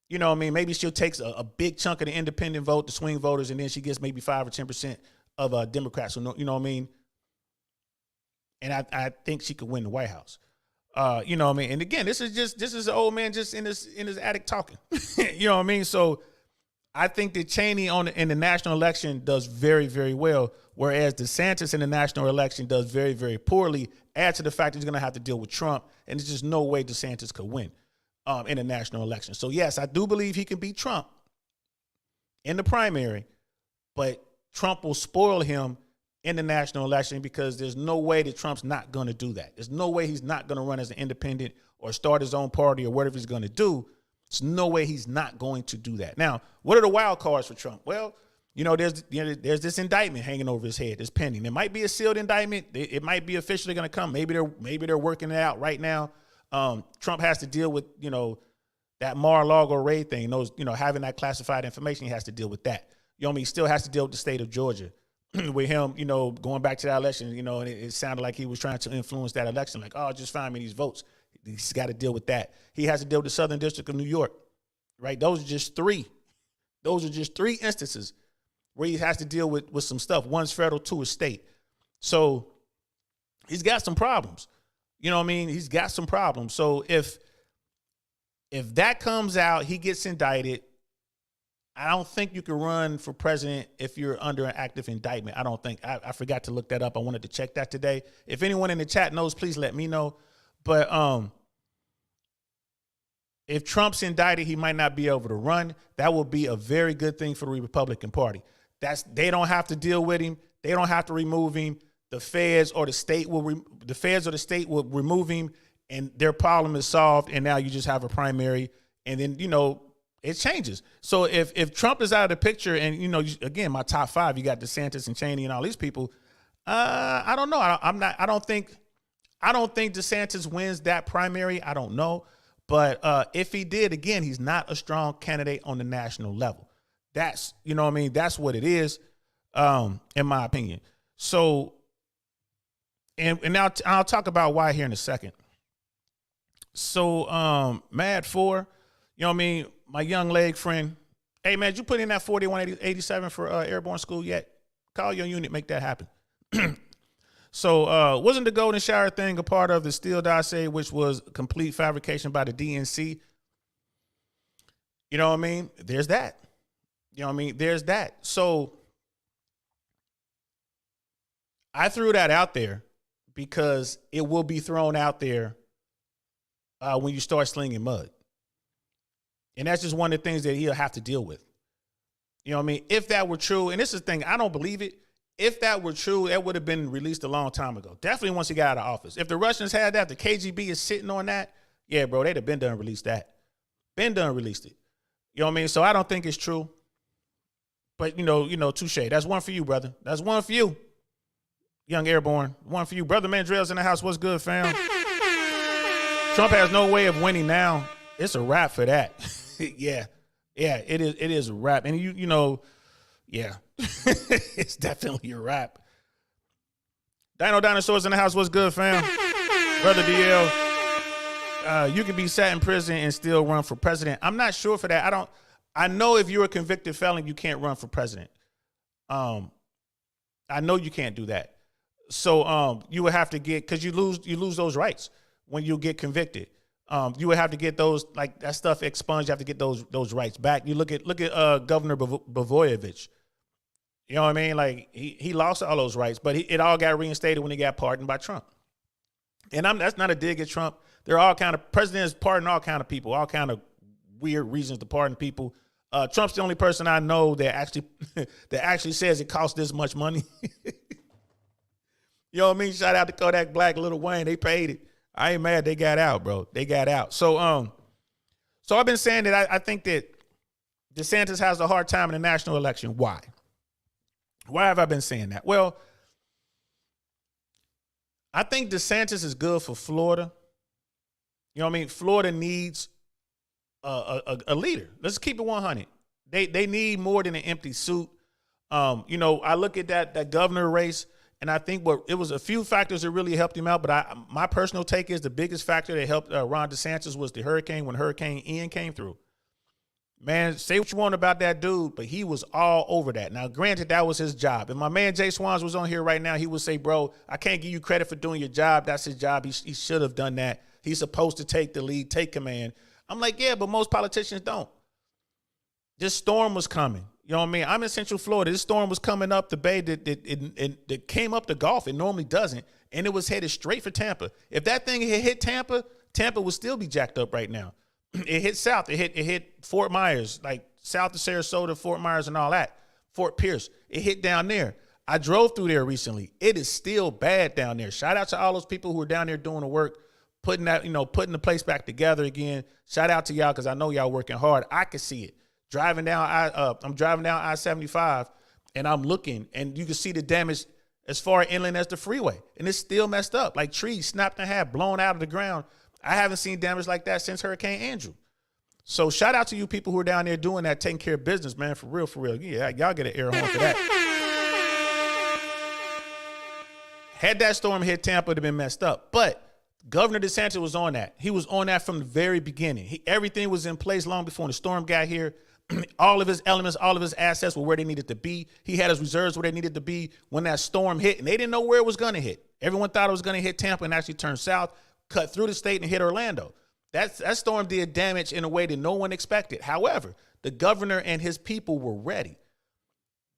you know what I mean, maybe she'll take a big chunk of the independent vote, the swing voters, and then she gets maybe 5 or 10% of Democrats. You know what I mean? And I think she could win the White House. You know what I mean? And again, this is an old man just in his attic talking. You know what I mean? So I think that Cheney in the national election does very, very well, whereas DeSantis in the national election does very, very poorly. Add to the fact that he's going to have to deal with Trump, and there's just no way DeSantis could win in the national election. So yes, I do believe he can beat Trump in the primary, but Trump will spoil him in the national election because there's no way that Trump's not going to do that. There's no way he's not going to run as an independent or start his own party or whatever he's going to do. There's no way he's not going to do that. Now, what are the wild cards for Trump? Well, there's this indictment hanging over his head. It's pending. It might be a sealed indictment. It might be officially going to come. Maybe they're working it out right now. Trump has to deal with, that Mar-a-Lago raid thing. Those, having that classified information, he has to deal with that. You know what I mean? He still has to deal with the state of Georgia. With him, going back to that election, and it sounded like he was trying to influence that election. Like, oh, just find me these votes. He's got to deal with that. He has to deal with the Southern District of New York, right? Those are just three. Those are just three instances where he has to deal with some stuff. One's federal, two is state. So he's got some problems. You know what I mean? He's got some problems. So if that comes out, he gets indicted. I don't think you can run for president if you're under an active indictment. I don't think. I forgot to look that up. I wanted to check that today. If anyone in the chat knows, please let me know. But if Trump's indicted, he might not be able to run. That will be a very good thing for the Republican Party. They don't have to deal with him. They don't have to remove him. The feds or the state will remove him, and their problem is solved. And now you just have a primary, and then it changes. So if Trump is out of the picture, and again, my top 5, you got DeSantis and Cheney and all these people. I don't know. I don't think DeSantis wins that primary. I don't know, but if he did, again, he's not a strong candidate on the national level. That's That's what it is, in my opinion. So, and now I'll talk about why here in a second. So, Mad 4, my young leg friend. Hey, man, did you put in that 4187 for airborne school yet? Call your unit, make that happen. So wasn't the golden shower thing a part of the Steele dossier, which was complete fabrication by the DNC? You know what I mean? There's that. You know what I mean? There's that. So I threw that out there because it will be thrown out there when you start slinging mud. And that's just one of the things that he'll have to deal with. You know what I mean? If that were true, and this is the thing, I don't believe it. If that were true, that would have been released a long time ago. Definitely once he got out of office. If the Russians had that, the KGB is sitting on that, yeah, bro, they'd have been done and released that. Been done and released it. You know what I mean? So I don't think it's true. But, touche. That's one for you, brother. That's one for you. Young Airborne. One for you. Brother Mandrell's in the house. What's good, fam? Trump has no way of winning now. It's a wrap for that. Yeah, it is a wrap. And yeah, it's definitely a wrap. Dino Dinosaurs in the house. What's good, fam? Brother DL, you can be sat in prison and still run for president. I'm not sure for that. I know if you're a convicted felon, you can't run for president. I know you can't do that. So you would have to because you lose those rights when you get convicted. You would have to get those, like, that stuff expunged. You have to get those rights back. You look at Governor Blagojevich. You know what I mean? Like he lost all those rights, but it all got reinstated when he got pardoned by Trump. And that's not a dig at Trump. There are all kind of presidents pardon all kind of people, all kind of weird reasons to pardon people. Trump's the only person I know that actually says it costs this much money. You know what I mean? Shout out to Kodak Black, Lil Wayne. They paid it. I ain't mad. They got out, bro. They got out. So I've been saying that I think that DeSantis has a hard time in the national election. Why? Why have I been saying that? Well, I think DeSantis is good for Florida. You know what I mean? Florida needs a leader. Let's keep it 100. They need more than an empty suit. I look at that governor race, and I think it was a few factors that really helped him out. But my personal take is the biggest factor that helped Ron DeSantis was the hurricane when Hurricane Ian came through. Man, say what you want about that dude, but he was all over that. Now, granted, that was his job. If my man Jay Swans was on here right now, he would say, bro, I can't give you credit for doing your job. That's his job. He should have done that. He's supposed to take the lead, take command. I'm like, yeah, but most politicians don't. This storm was coming. You know what I mean? I'm in Central Florida. This storm was coming up the bay that came up the Gulf. It normally doesn't. And it was headed straight for Tampa. If that thing had hit Tampa, Tampa would still be jacked up right now. It hit south. It hit Fort Myers, like south of Sarasota, Fort Myers and all that. Fort Pierce. It hit down there. I drove through there recently. It is still bad down there. Shout out to all those people who are down there doing the work, putting the place back together again. Shout out to y'all because I know y'all working hard. I can see it. I'm driving down I-75 and I'm looking and you can see the damage as far inland as the freeway. And it's still messed up. Like trees snapped in half, blown out of the ground. I haven't seen damage like that since Hurricane Andrew. So shout out to you people who are down there doing that, taking care of business, man, for real, for real. Yeah, y'all get an air horn for that. Had that storm hit Tampa, it would have been messed up. But Governor DeSantis was on that. He was on that from the very beginning. Everything was in place long before the storm got here. All of his elements, all of his assets were where they needed to be. He had his reserves where they needed to be when that storm hit, and they didn't know where it was going to hit. Everyone thought it was going to hit Tampa and actually turn south, cut through the state and hit Orlando. That storm did damage in a way that no one expected. However, the governor and his people were ready.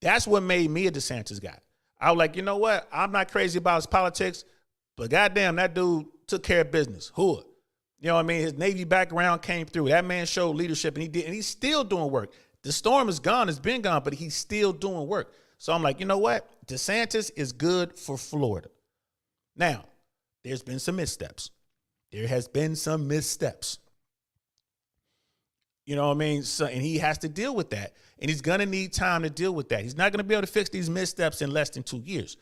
That's what made me a DeSantis guy. I was like, you know what? I'm not crazy about his politics, but goddamn, that dude took care of business. Hood. You know what I mean? His Navy background came through. That man showed leadership, and he's still doing work. The storm is gone. It's been gone, but he's still doing work. So I'm like, you know what? DeSantis is good for Florida. Now, there's been some missteps. There has been some missteps. You know what I mean? So, and he has to deal with that. And he's going to need time to deal with that. He's not going to be able to fix these missteps in less than 2 years.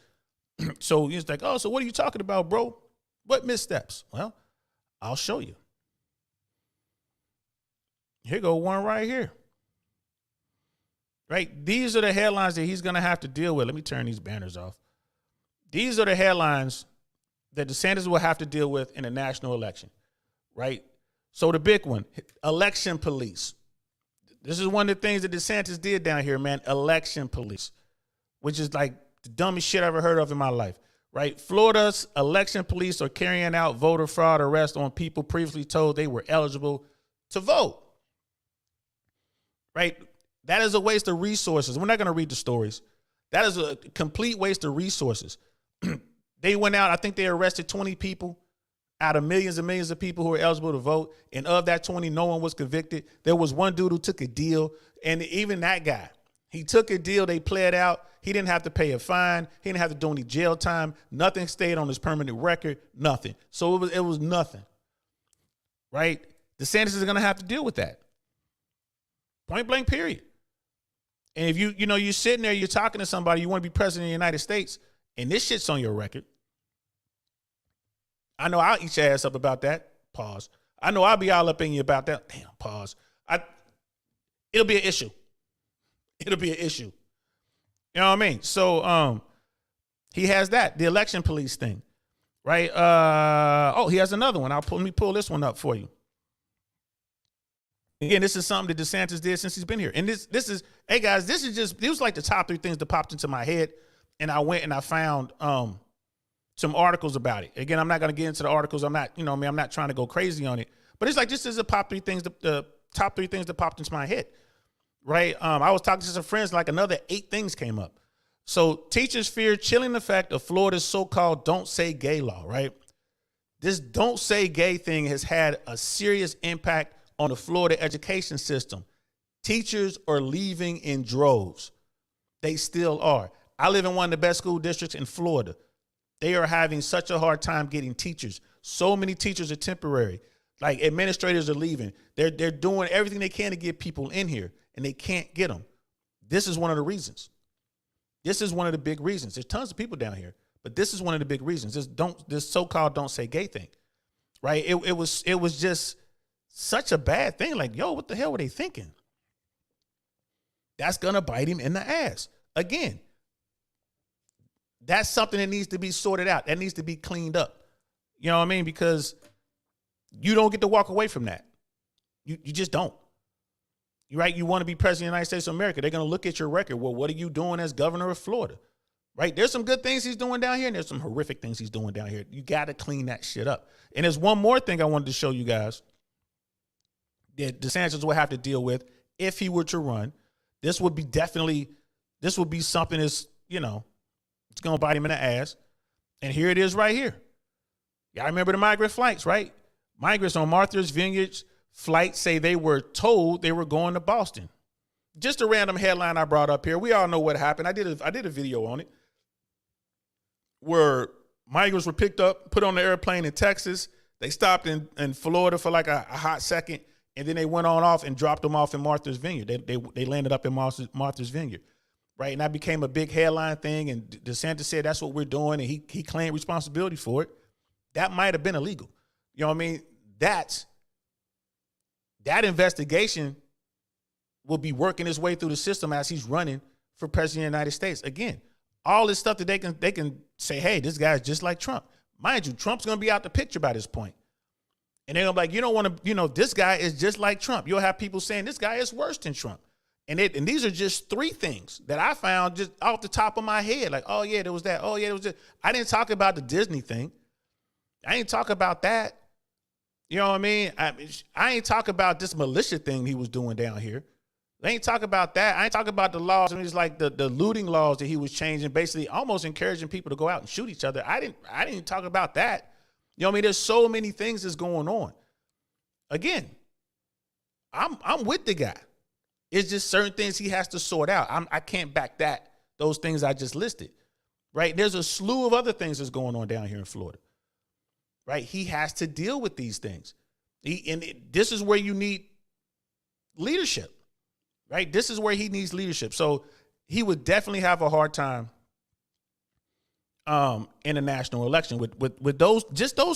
So he's like, oh, so what are you talking about, bro? What missteps? Well, I'll show you. Here go one right here. Right? These are the headlines that he's going to have to deal with. Let me turn these banners off. These are the headlines that DeSantis will have to deal with in a national election, right? So the big one, election police. This is one of the things that DeSantis did down here, man, election police, which is like the dumbest shit I ever heard of in my life, right? Florida's election police are carrying out voter fraud arrests on people previously told they were eligible to vote, right? That is a waste of resources. We're not going to read the stories. That is a complete waste of resources. They went out, I think they arrested 20 people out of millions and millions of people who were eligible to vote. And of that 20, no one was convicted. There was one dude who took a deal. And even that guy, he took a deal. They played out. He didn't have to pay a fine. He didn't have to do any jail time. Nothing stayed on his permanent record. Nothing. So it was nothing. Right? DeSantis is going to have to deal with that. Point blank, period. And if you're sitting there, you're talking to somebody, you want to be president of the United States, and this shit's on your record. I know I'll eat your ass up about that. Pause. I know I'll be all up in you about that. Damn, pause. It'll be an issue. It'll be an issue. You know what I mean? So he has that, the election police thing, right? He has another one. Let me pull this one up for you. Again, this is something that DeSantis did since he's been here. And this is, hey guys, these was like the top 3 things that popped into my head. And I went and I found some articles about it. Again, I'm not going to get into the articles. I'm not, I'm not trying to go crazy on it. But it's like, this is the top 3 things, the top 3 things that popped into my head, right? I was talking to some friends, like another 8 things came up. So teachers fear chilling effect of Florida's so-called don't say gay law, right? This don't say gay thing has had a serious impact on the Florida education system. Teachers are leaving in droves. They still are. I live in one of the best school districts in Florida. They are having such a hard time getting teachers. So many teachers are temporary. Like administrators are leaving. They're doing everything they can to get people in here, and they can't get them. This is one of the reasons. This is one of the big reasons. There's tons of people down here, but this is one of the big reasons. This so-called don't say gay thing, right? It was just such a bad thing. Like, yo, what the hell were they thinking? That's gonna bite him in the ass. Again, that's something that needs to be sorted out. That needs to be cleaned up. You know what I mean? Because you don't get to walk away from that. You just don't. You're right. You want to be president of the United States of America. They're going to look at your record. Well, what are you doing as governor of Florida? Right? There's some good things he's doing down here, and there's some horrific things he's doing down here. You got to clean that shit up. And there's one more thing I wanted to show you guys that DeSantis will have to deal with if he were to run. This would be something that's, it's going to bite him in the ass. And here it is right here. Y'all remember the migrant flights, right? Migrants on Martha's Vineyard's flight say they were told they were going to Boston. Just a random headline I brought up here. We all know what happened. I did a video on it where migrants were picked up, put on the airplane in Texas. They stopped in Florida for like a hot second, and then they went on off and dropped them off in Martha's Vineyard. They landed up in Martha's Vineyard, right? And that became a big headline thing, and DeSantis said that's what we're doing, and he claimed responsibility for it. That might have been illegal. You know what I mean? That investigation will be working its way through the system as he's running for president of the United States. Again, all this stuff that they can say, hey, this guy's just like Trump. Mind you, Trump's going to be out the picture by this point. And they're going to be like, you don't want to, this guy is just like Trump. You'll have people saying this guy is worse than Trump. And these are just three things that I found just off the top of my head. Like, oh, yeah, there was that. Oh, yeah, there was this. I didn't talk about the Disney thing. I didn't talk about that. You know what I mean? I ain't talk about this militia thing he was doing down here. I ain't talk about that. I ain't talk about the laws. I mean, it's like the looting laws that he was changing, basically almost encouraging people to go out and shoot each other. I didn't talk about that. You know what I mean? There's so many things that's going on. Again, I'm with the guy. It's just certain things he has to sort out. I can't back those things I just listed, right? There's a slew of other things that's going on down here in Florida. Right, he has to deal with these things. This is where you need leadership, right? This is where he needs leadership. So he would definitely have a hard time in a national election with those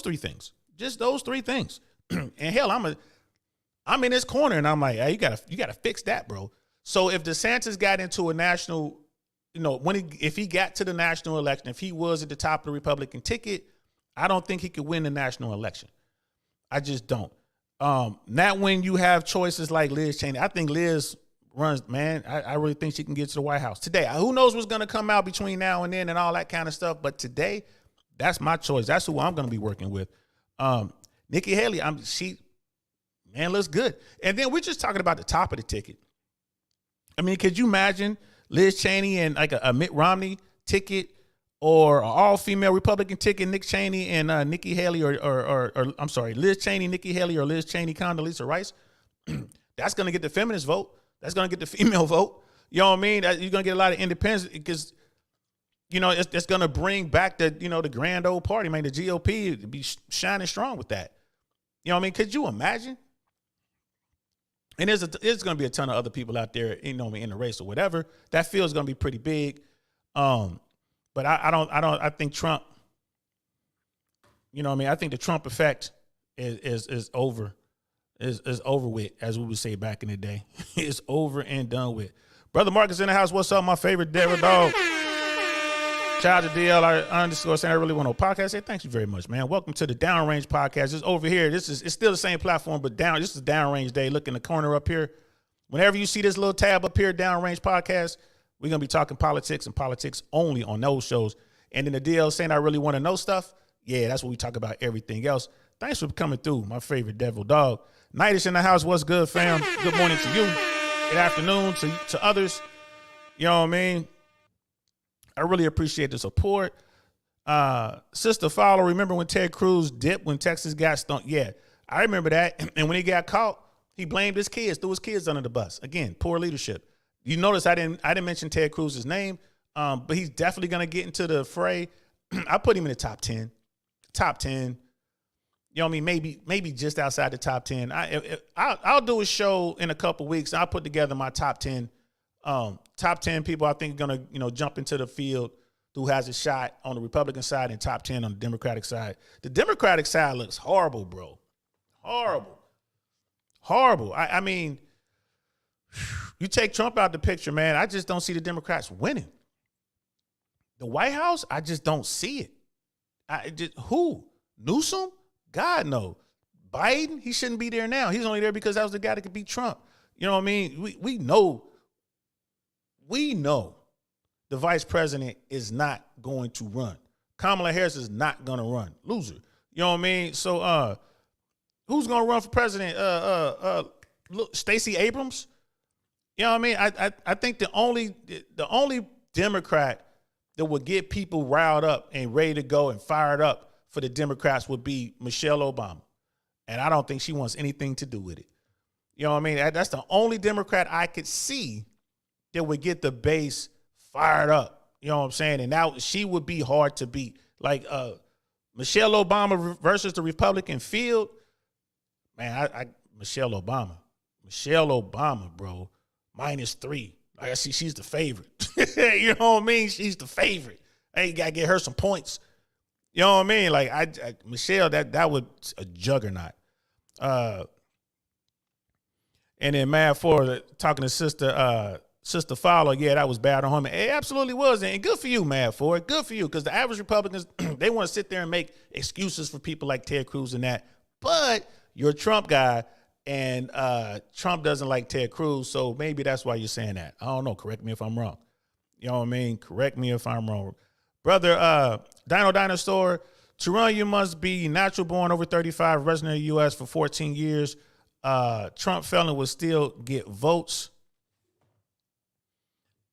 three things. Just those three things. And hell, I'm in his corner, and I'm like, hey, you gotta fix that, bro. So if DeSantis got into a national, if he got to the national election, if he was at the top of the Republican ticket, I don't think he could win the national election. I just don't. Not when you have choices like Liz Cheney. I think Liz runs, man. I really think she can get to the White House today. Who knows what's going to come out between now and then and all that kind of stuff. But today, that's my choice. That's who I'm going to be working with. Nikki Haley, looks good. And then we're just talking about the top of the ticket. I mean, could you imagine Liz Cheney and like a Mitt Romney ticket, or an all-female Republican ticket, Nick Cheney and Nikki Haley, or I'm sorry, Liz Cheney, Nikki Haley, or Liz Cheney, Condoleezza Rice? That's going to get the feminist vote. That's going to get the female vote. You know what I mean? You're going to get a lot of independents because, it's going to bring back the grand old party. Man, the GOP to be shining strong with that. You know what I mean? Could you imagine? And there's going to be a ton of other people out there, in the race or whatever. That field is going to be pretty big. But I think Trump, I think the Trump effect is over with, as we would say back in the day. It's over and done with. Brother Marcus in the house. What's up? My favorite devil dog. Shout out to DL _ saying I really want to podcast. Hey, thank you very much, man. Welcome to the Downrange Podcast. It's over here. It's still the same platform, but this is Downrange Day. Look in the corner up here. Whenever you see this little tab up here, Downrange Podcast, we're going to be talking politics and politics only on those shows. And then the DL saying I really want to know stuff. Yeah, that's what we talk about, everything else. Thanks for coming through, my favorite devil dog. Nightish in the house. What's good, fam? Good morning to you. Good afternoon to others. You know what I mean? I really appreciate the support. Sister Follow, remember when Ted Cruz dipped when Texas got stunk? Yeah, I remember that. And when he got caught, he blamed his kids, threw his kids under the bus. Again, poor leadership. You notice I didn't mention Ted Cruz's name, but he's definitely gonna get into the fray. I put him in the top 10. Top 10. You know what I mean? Maybe just outside the top 10. I'll do a show in a couple weeks. I'll put together my top 10 people I think are gonna jump into the field who has a shot on the Republican side and top 10 on the Democratic side. The Democratic side looks horrible, bro. Horrible. I mean, you take Trump out the picture, man. I just don't see the Democrats winning. The White House, I just don't see it. Who? Newsom? God, no. Biden, he shouldn't be there now. He's only there because that was the guy that could beat Trump. You know what I mean? We know the vice president is not going to run. Kamala Harris is not going to run. Loser. You know what I mean? So who's going to run for president? Stacey Abrams? You know what I mean? I think the only Democrat that would get people riled up and ready to go and fired up for the Democrats would be Michelle Obama. And I don't think she wants anything to do with it. You know what I mean? That's the only Democrat I could see that would get the base fired up. You know what I'm saying? And now she would be hard to beat. Like Michelle Obama versus the Republican field. Man, Michelle Obama, bro, -3. Like I see, she's the favorite. You know what I mean? She's the favorite. Hey, you gotta get her some points. You know what I mean? Like Michelle, that was a juggernaut. And then Mad for talking to Sister Follow, yeah, that was bad on him. It absolutely was, and good for you, Mad for it. Good for you, because the average Republicans they want to sit there and make excuses for people like Ted Cruz and that. But you're a Trump guy, and Trump doesn't like Ted Cruz, so maybe that's why you're saying that. I don't know. Correct me if I'm wrong. You know what I mean? Correct me if I'm wrong. Brother, Dino Dinosaur, to run, you must be natural born, over 35, resident of the U.S. for 14 years. Trump felon will still get votes.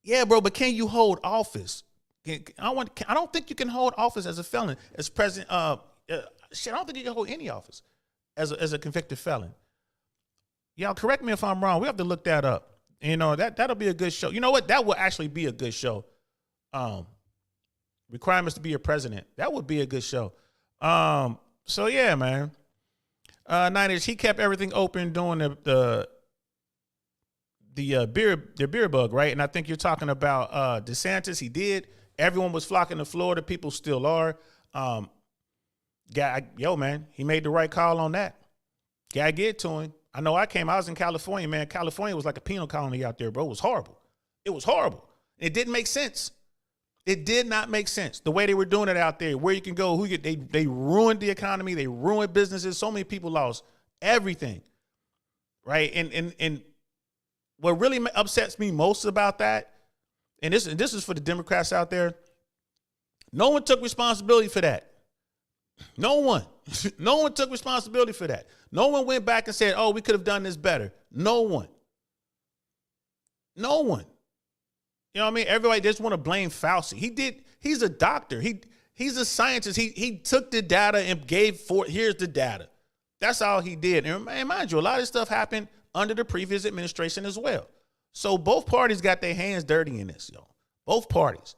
Yeah, bro, but can you hold office? I don't think you can hold office as a felon, as president. I don't think you can hold any office as a convicted felon. Y'all correct me if I'm wrong. We have to look that up. You know, that'll be a good show. You know what? That will actually be a good show. Requirements to be a president. That would be a good show. So yeah, man. Niners, he kept everything open during the beer bug, right? And I think you're talking about DeSantis. He did. Everyone was flocking to Florida. People still are. Man, he made the right call on that. Gotta get to him. I know I was in California, man. California was like a penal colony out there, bro. It was horrible. It didn't make sense. It did not make sense. The way they were doing it out there, where you can go, they ruined the economy. They ruined businesses. So many people lost everything, right? And what really upsets me most about that, and this is for the Democrats out there, no one took responsibility for that. No one took responsibility for that. No one went back and said, oh, we could have done this better. No one. You know what I mean? Everybody just want to blame Fauci. He's a doctor. He's a scientist. He took the data and here's the data. That's all he did. And mind you, a lot of stuff happened under the previous administration as well. So both parties got their hands dirty in this, yo. Both parties.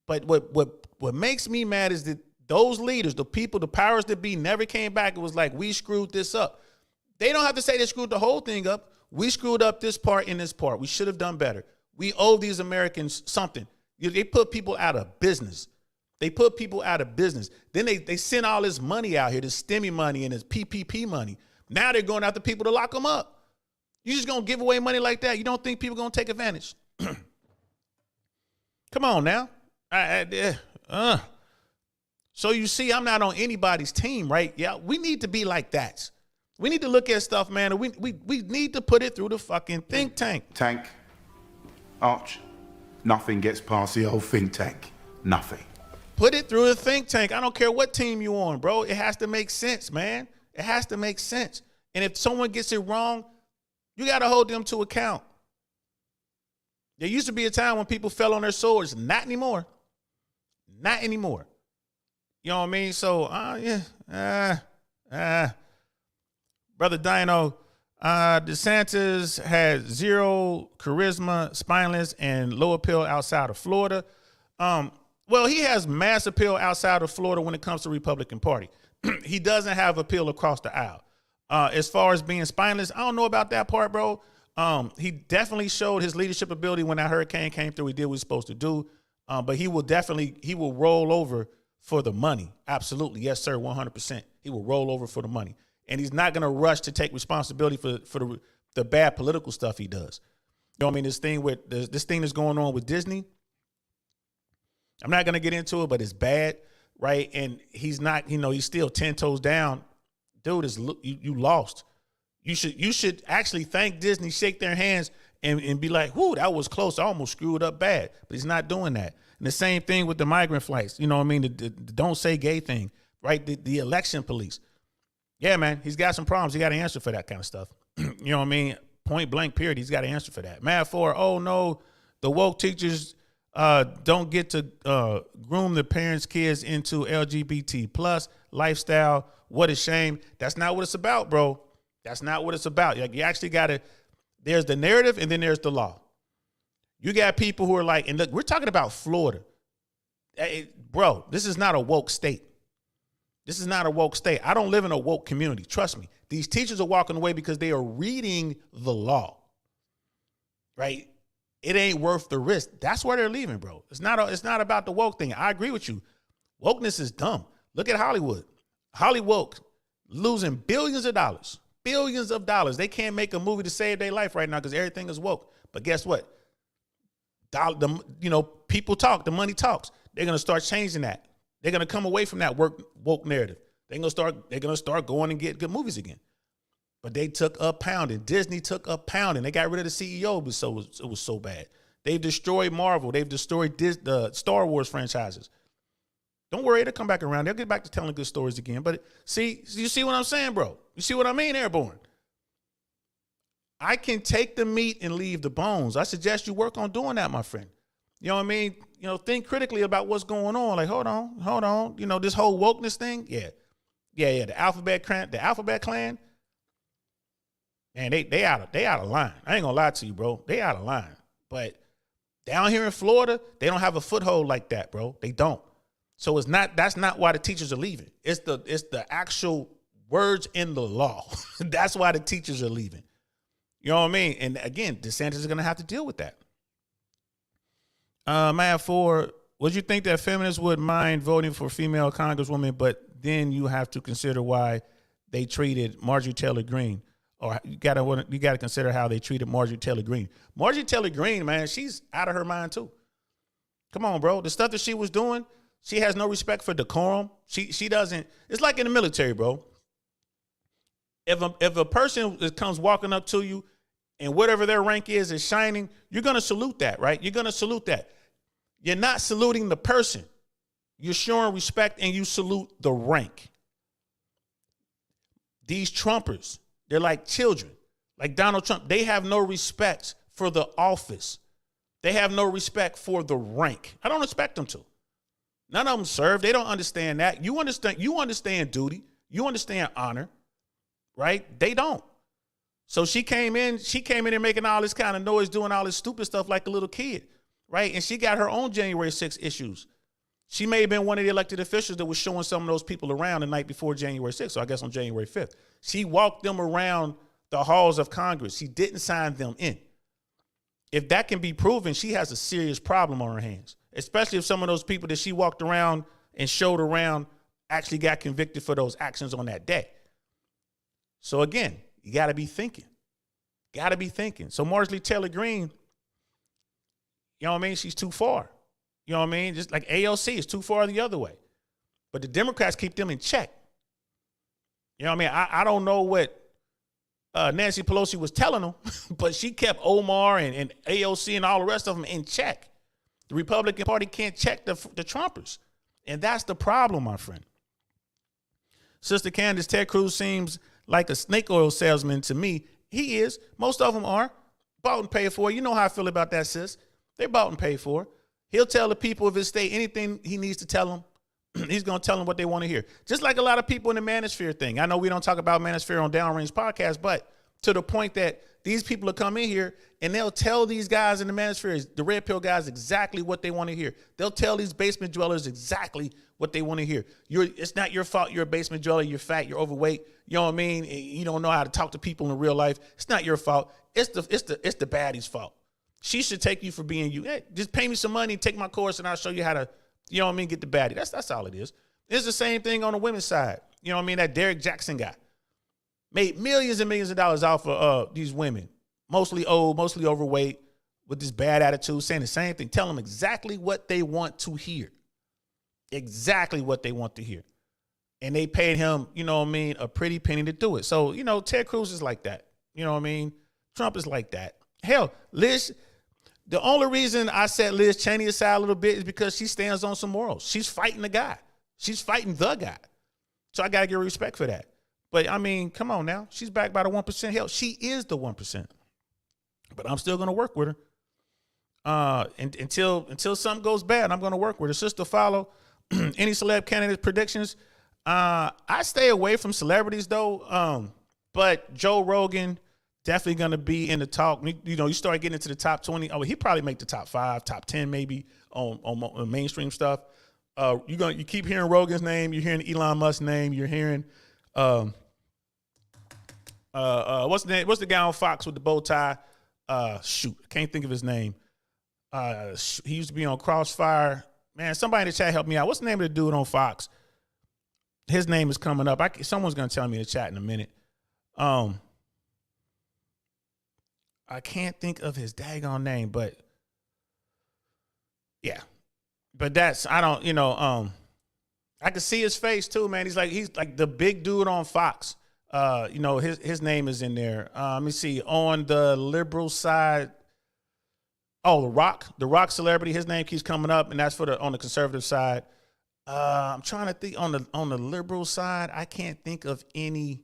But what makes me mad is that those leaders, the people, the powers that be, never came back. It was like, we screwed this up. They don't have to say they screwed the whole thing up. We screwed up this part and this part. We should have done better. We owe these Americans something. They put people out of business. Then they send all this money out here, this STEMI money and this PPP money. Now they're going after people to lock them up. You just going to give away money like that? You don't think people going to take advantage? Come on now. So you see, I'm not on anybody's team, right? Yeah, we need to be like that. We need to look at stuff, man. And we need to put it through the fucking think tank. Arch, nothing gets past the old think tank. Nothing. Put it through the think tank. I don't care what team you on, bro. It has to make sense, man. It has to make sense. And if someone gets it wrong, you got to hold them to account. There used to be a time when people fell on their swords. Not anymore. Not anymore. You know what I mean? So, Brother Dino, DeSantis has zero charisma, spineless, and low appeal outside of Florida. Well, he has mass appeal outside of Florida when it comes to Republican Party. He doesn't have appeal across the aisle. As far as being spineless, I don't know about that part, bro. He definitely showed his leadership ability when that hurricane came through. He did what he was supposed to do. But he will roll over for the money. Absolutely. Yes, sir. 100%. He will roll over for the money. And he's not going to rush to take responsibility for the bad political stuff he does. You know what I mean? This thing that's going on with Disney, I'm not going to get into it, but it's bad, right? And he's not, he's still 10 toes down. Dude, you lost. You should actually thank Disney, shake their hands, and be like, whoo, that was close. I almost screwed up bad. But he's not doing that. And the same thing with the migrant flights. You know what I mean? The don't say gay thing, right? The election police. Yeah, man, he's got some problems. He got to answer for that kind of stuff. You know what I mean? Point blank, period. He's got to answer for that. Mad for, oh, no, the woke teachers don't get to groom the parents' kids into LGBT plus lifestyle. What a shame. That's not what it's about, bro. That's not what it's about. Like, you actually got to, there's the narrative and then there's the law. You got people who are like, and look, we're talking about Florida. Hey, bro, this is not a woke state. This is not a woke state. I don't live in a woke community. Trust me. These teachers are walking away because they are reading the law, right? It ain't worth the risk. That's where they're leaving, bro. It's not about the woke thing. I agree with you. Wokeness is dumb. Look at Hollywood. Hollywood losing billions of dollars. Billions of dollars. They can't make a movie to save their life right now because everything is woke. But guess what? People talk. The money talks. They're gonna start changing that. They're gonna come away from that woke narrative. They're gonna start going and get good movies again. But they took a pounding. Disney took a pounding. They got rid of the CEO, but it was so bad. They've destroyed Marvel. They've destroyed the Star Wars franchises. Don't worry, they'll come back around. They'll get back to telling good stories again. But you see what I'm saying, bro? You see what I mean, Airborne? I can take the meat and leave the bones. I suggest you work on doing that, my friend. You know what I mean? Think critically about what's going on. Like, hold on. This whole wokeness thing. Yeah. The Alphabet Clan. Man, they out of line. I ain't gonna lie to you, bro. They out of line. But down here in Florida, they don't have a foothold like that, bro. They don't. So that's not why the teachers are leaving. It's the actual words in the law. That's why the teachers are leaving. You know what I mean? And again, DeSantis is going to have to deal with that. Would you think that feminists would mind voting for female congresswomen, but then you have to consider why they treated Marjorie Taylor Greene, or you got to consider how they treated Marjorie Taylor Greene. Marjorie Taylor Greene, man, she's out of her mind too. Come on, bro. The stuff that she was doing, she has no respect for decorum. She doesn't. It's like in the military, bro. If a person comes walking up to you and whatever their rank is shining, you're going to salute that, right? You're going to salute that. You're not saluting the person. You're showing respect and you salute the rank. These Trumpers, they're like children, like Donald Trump. They have no respect for the office. They have no respect for the rank. I don't expect them to. None of them serve. They don't understand that. You understand duty. You understand honor, right? They don't. So she came in there making all this kind of noise, doing all this stupid stuff like a little kid, right? And she got her own January 6th issues. She may have been one of the elected officials that was showing some of those people around the night before January 6th, so I guess on January 5th. She walked them around the halls of Congress. She didn't sign them in. If that can be proven, she has a serious problem on her hands, especially if some of those people that she walked around and showed around actually got convicted for those actions on that day. So again, you got to be thinking. So Marjorie Taylor Greene, you know what I mean? She's too far. You know what I mean? Just like AOC is too far the other way. But the Democrats keep them in check. You know what I mean? I don't know what Nancy Pelosi was telling them, but she kept Omar and AOC and all the rest of them in check. The Republican Party can't check the Trumpers. And that's the problem, my friend. Sister Candace, Ted Cruz seems like a snake oil salesman to me. He is. Most of them are. Bought and paid for. You know how I feel about that, sis. They bought and paid for. He'll tell the people of his state anything he needs to tell them. He's going to tell them what they want to hear. Just like a lot of people in the manosphere thing. I know we don't talk about manosphere on Downrange Podcast, but to the point that these people will come in here and they'll tell these guys in the manosphere, the red pill guys, exactly what they want to hear. They'll tell these basement dwellers exactly what they want to hear. It's not your fault you're a basement dweller, you're fat, you're overweight, you know what I mean? You don't know how to talk to people in real life. It's not your fault. It's the baddie's fault. She should take you for being you. Hey, just pay me some money, take my course, and I'll show you how to, you know what I mean, get the baddie. That's all it is. It's the same thing on the women's side. You know what I mean? That Derek Jackson guy made millions and millions of dollars off of these women, mostly old, mostly overweight, with this bad attitude, saying the same thing. Tell them exactly what they want to hear. Exactly what they want to hear. And they paid him, you know what I mean, a pretty penny to do it. So, you know, Ted Cruz is like that. You know what I mean? Trump is like that. Hell, the only reason I set Liz Cheney aside a little bit is because she stands on some morals. She's fighting the guy. She's fighting the guy. So I got to give respect for that. But, I mean, come on now. She's backed by the 1%. Hell, she is the 1%. But I'm still going to work with her. Until something goes bad, I'm going to work with her. Sister, follow any celeb candidate predictions. I stay away from celebrities, though. But Joe Rogan definitely going to be in the talk. You know, you start getting into the top 20. Oh, he probably make the top 5, top 10 maybe on mainstream stuff. You keep hearing Rogan's name. You're hearing Elon Musk's name. You're hearing what's the name? What's the guy on Fox with the bow tie? Shoot, I can't think of his name. He used to be on Crossfire. Man, somebody in the chat help me out. What's the name of the dude on Fox? His name is coming up. Someone's gonna tell me in the chat in a minute. I can't think of his daggone name, but yeah. But I can see his face too, man. He's like the big dude on Fox. You know, his name is in there. Let me see. On the liberal side, The Rock celebrity, his name keeps coming up, and that's on the conservative side. I'm trying to think on the liberal side, I can't think of any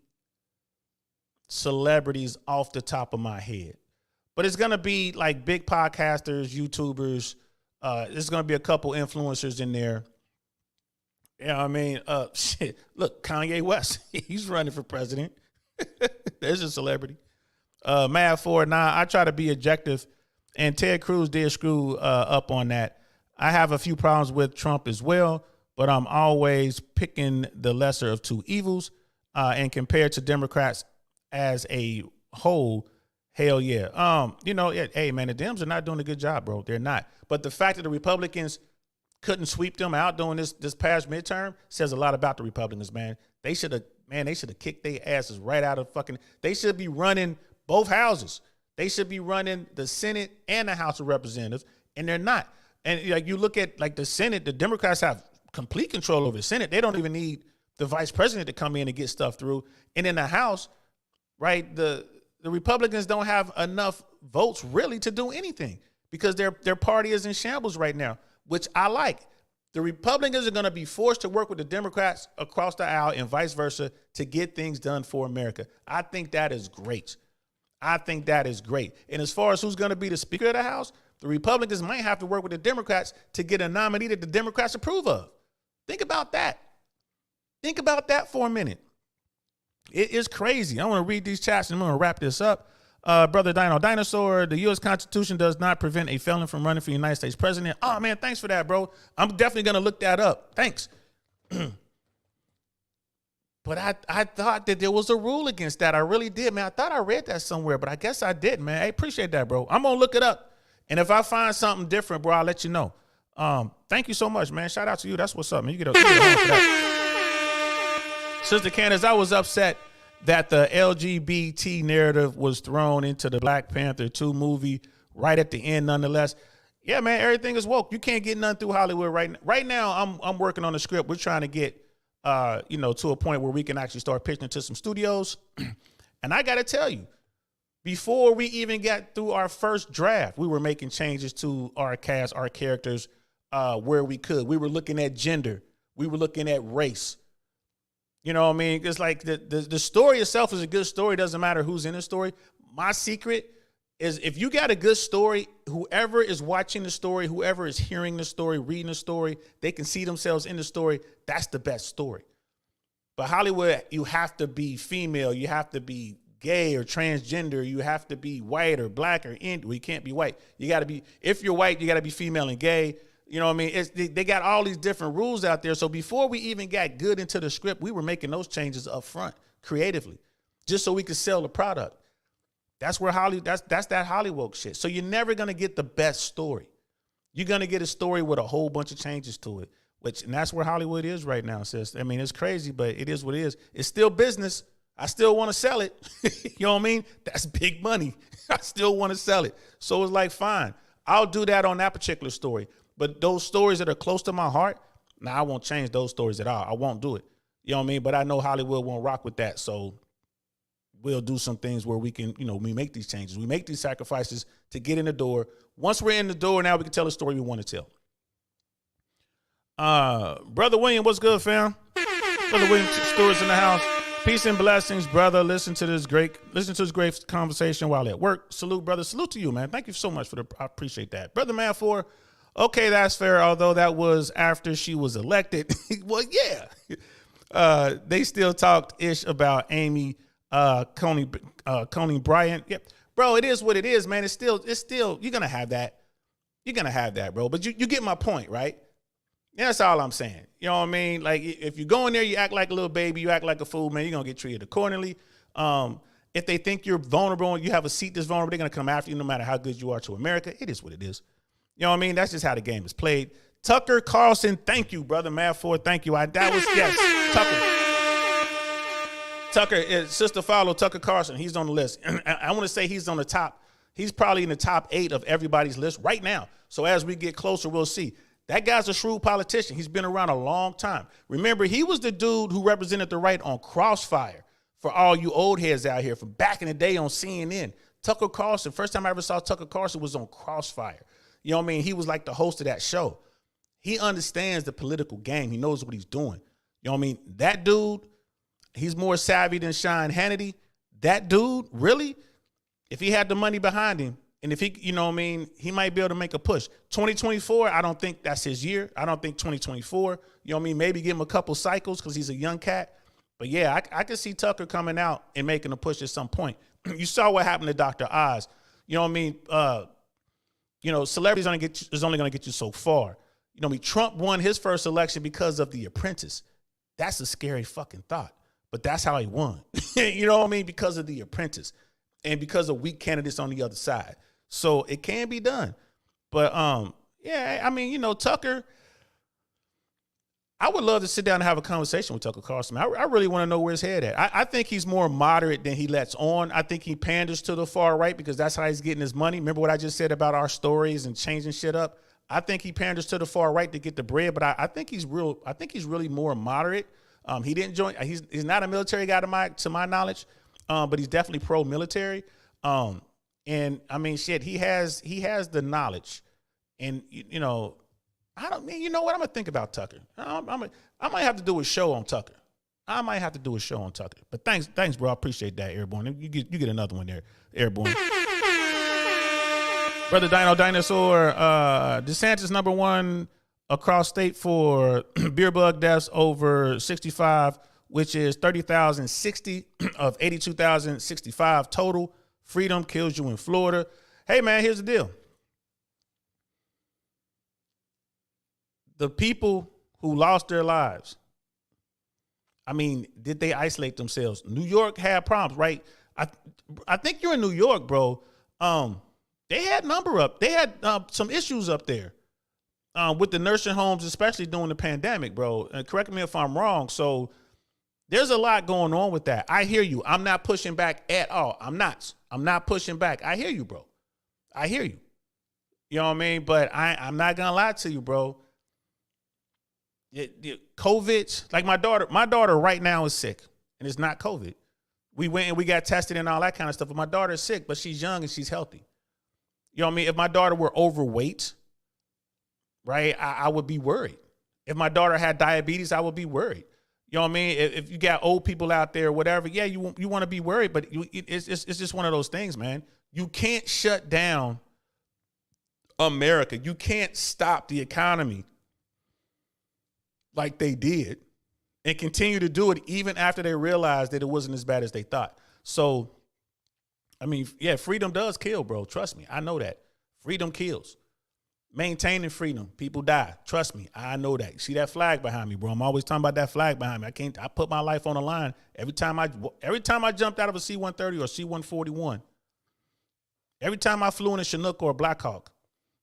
celebrities off the top of my head. But it's gonna be like big podcasters, YouTubers. There's gonna be a couple influencers in there. You know what I mean? Shit. Look, Kanye West, he's running for president. There's a celebrity. Mad Ford, I try to be objective, and Ted Cruz did screw up on that. I have a few problems with Trump as well, but I'm always picking the lesser of two evils. And compared to Democrats as a whole, hell yeah. Hey man, the Dems are not doing a good job, bro. They're not. But the fact that the Republicans couldn't sweep them out during this past midterm says a lot about the Republicans, man. They should have kicked their asses right out of they should be running both houses. They should be running the Senate and the House of Representatives, and they're not. And like you look at like the Senate, the Democrats have complete control over the Senate. They don't even need the vice president to come in and get stuff through. And in the House, right, the Republicans don't have enough votes really to do anything because their party is in shambles right now, which I like. The Republicans are going to be forced to work with the Democrats across the aisle and vice versa to get things done for America. I think that is great. And as far as who's going to be the Speaker of the House, the Republicans might have to work with the Democrats to get a nominee that the Democrats approve of. Think about that. Think about that for a minute. It is crazy. I want to read these chats and I'm going to wrap this up. Brother Dinosaur, the U.S. Constitution does not prevent a felon from running for United States president. Oh, man, thanks for that, bro. I'm definitely going to look that up. Thanks. But I thought that there was a rule against that. I really did, man. I thought I read that somewhere, but I guess I didn't, man. I appreciate that, bro. I'm going to look it up. And if I find something different, bro, I'll let you know. Thank you so much, man. Shout out to you. That's what's up, man. You get a hand for that. Sister Candace, I was upset that the LGBT narrative was thrown into the Black Panther 2 movie right at the end, nonetheless. Yeah, man, everything is woke. You can't get nothing through Hollywood right now. Right now, I'm working on a script. We're trying to get, to a point where we can actually start pitching to some studios. And I got to tell you, before we even got through our first draft, we were making changes to our cast, our characters, where we could. We were looking at gender. We were looking at race. You know what I mean? It's like the story itself is a good story. It doesn't matter who's in the story. My secret is if you got a good story, whoever is watching the story, whoever is hearing the story, reading the story, they can see themselves in the story. That's the best story. But Hollywood, you have to be female. You have to be gay or transgender. You have to be white or black or Indian. Well, you can't be white. You got to be, if you're white, you got to be female and gay. You know what I mean? They got all these different rules out there. So before we even got good into the script, we were making those changes up front creatively just so we could sell the product. That's where that's that Hollywood shit. So you're never going to get the best story. You're going to get a story with a whole bunch of changes to it, and that's where Hollywood is right now, sis. I mean, it's crazy, but it is what it is. It's still business. I still want to sell it. You know what I mean? That's big money. I still want to sell it. So it's like, fine, I'll do that on that particular story. But those stories that are close to my heart, I won't change those stories at all. I won't do it. You know what I mean? But I know Hollywood won't rock with that. So we'll do some things where we can, we make these changes. We make these sacrifices to get in the door. Once we're in the door, now we can tell the story we want to tell. Brother William, what's good, fam? Brother William, Stewart's in the house. Peace and blessings, brother. Listen to this great conversation while at work. Salute, brother. Salute to you, man. Thank you so much I appreciate that. Brother Man 4, okay, that's fair, although that was after she was elected. Well, yeah. They still talked ish about Amy Coney Bryant. Yep. Bro, it is what it is, man. It's still, you're going to have that. You're going to have that, bro. But you get my point, right? That's all I'm saying. You know what I mean? Like, if you go in there, you act like a little baby, you act like a fool, man, you're going to get treated accordingly. If they think you're vulnerable and you have a seat that's vulnerable, they're going to come after you no matter how good you are to America. It is what it is. You know what I mean? That's just how the game is played. Tucker Carlson, thank you, brother. Mad for thank you. Tucker, sister follow Tucker Carlson. He's on the list. I want to say he's on the top. He's probably in the top 8 of everybody's list right now. So as we get closer, we'll see. That guy's a shrewd politician. He's been around a long time. Remember, he was the dude who represented the right on Crossfire for all you old heads out here from back in the day on CNN. Tucker Carlson, first time I ever saw Tucker Carlson was on Crossfire. You know what I mean? He was like the host of that show. He understands the political game. He knows what he's doing. You know what I mean? That dude, he's more savvy than Sean Hannity. That dude, really, if he had the money behind him, and if he, you know what I mean, he might be able to make a push. 2024, I don't think that's his year. I don't think 2024, you know what I mean, maybe give him a couple cycles because he's a young cat. But yeah, I could see Tucker coming out and making a push at some point. You saw what happened to Dr. Oz. You know what I mean? Celebrities is only going to get you so far. You know what I mean? Trump won his first election because of The Apprentice. That's a scary fucking thought. But that's how he won. You know what I mean? Because of The Apprentice and because of weak candidates on the other side. So it can be done. But, yeah, I mean, Tucker, I would love to sit down and have a conversation with Tucker Carlson. I really want to know where his head at. I think he's more moderate than he lets on. I think he panders to the far right because that's how he's getting his money. Remember what I just said about our stories and changing shit up? I think he panders to the far right to get the bread, but I think he's real. I think he's really more moderate. He didn't join. He's not a military guy to my knowledge, but he's definitely pro-military. And I mean, shit, he has the knowledge, and I don't mean, you know what? I'm gonna think about Tucker. I might have to do a show on Tucker. But thanks, bro. I appreciate that, Airborne. You get another one there, Airborne. Brother Dino Dinosaur, DeSantis #1 across state for beer bug deaths over 65, which is 30,060 of 82,065 total. Freedom kills you in Florida. Hey, man, here's the deal. The people who lost their lives, I mean, did they isolate themselves? New York had problems, right? I think you're in New York, bro. They had some issues up there with the nursing homes, especially during the pandemic, bro. And correct me if I'm wrong. So there's a lot going on with that. I hear you. I'm not pushing back at all. I'm not pushing back. I hear you, bro. I hear you. You know what I mean? But I'm not gonna lie to you, bro. COVID, like my daughter right now is sick, and it's not COVID. We went and we got tested and all that kind of stuff. But my daughter is sick, but she's young and she's healthy. You know what I mean? If my daughter were overweight, right, I would be worried. If my daughter had diabetes, I would be worried. You You know what I mean? If you got old people out there or whatever, yeah, you want to be worried, but it's just one of those things, man. You can't shut down America. You can't stop the economy like they did and continue to do it even after they realized that it wasn't as bad as they thought. So, I mean, yeah, freedom does kill, bro. Trust me. I know that. Freedom kills. Maintaining freedom, people die. Trust me, I know that. You see that flag behind me, bro? I'm always talking about that flag behind me. I put my life on the line every time I jumped out of a C-130 or C-141. Every time I flew in a Chinook or a Black Hawk.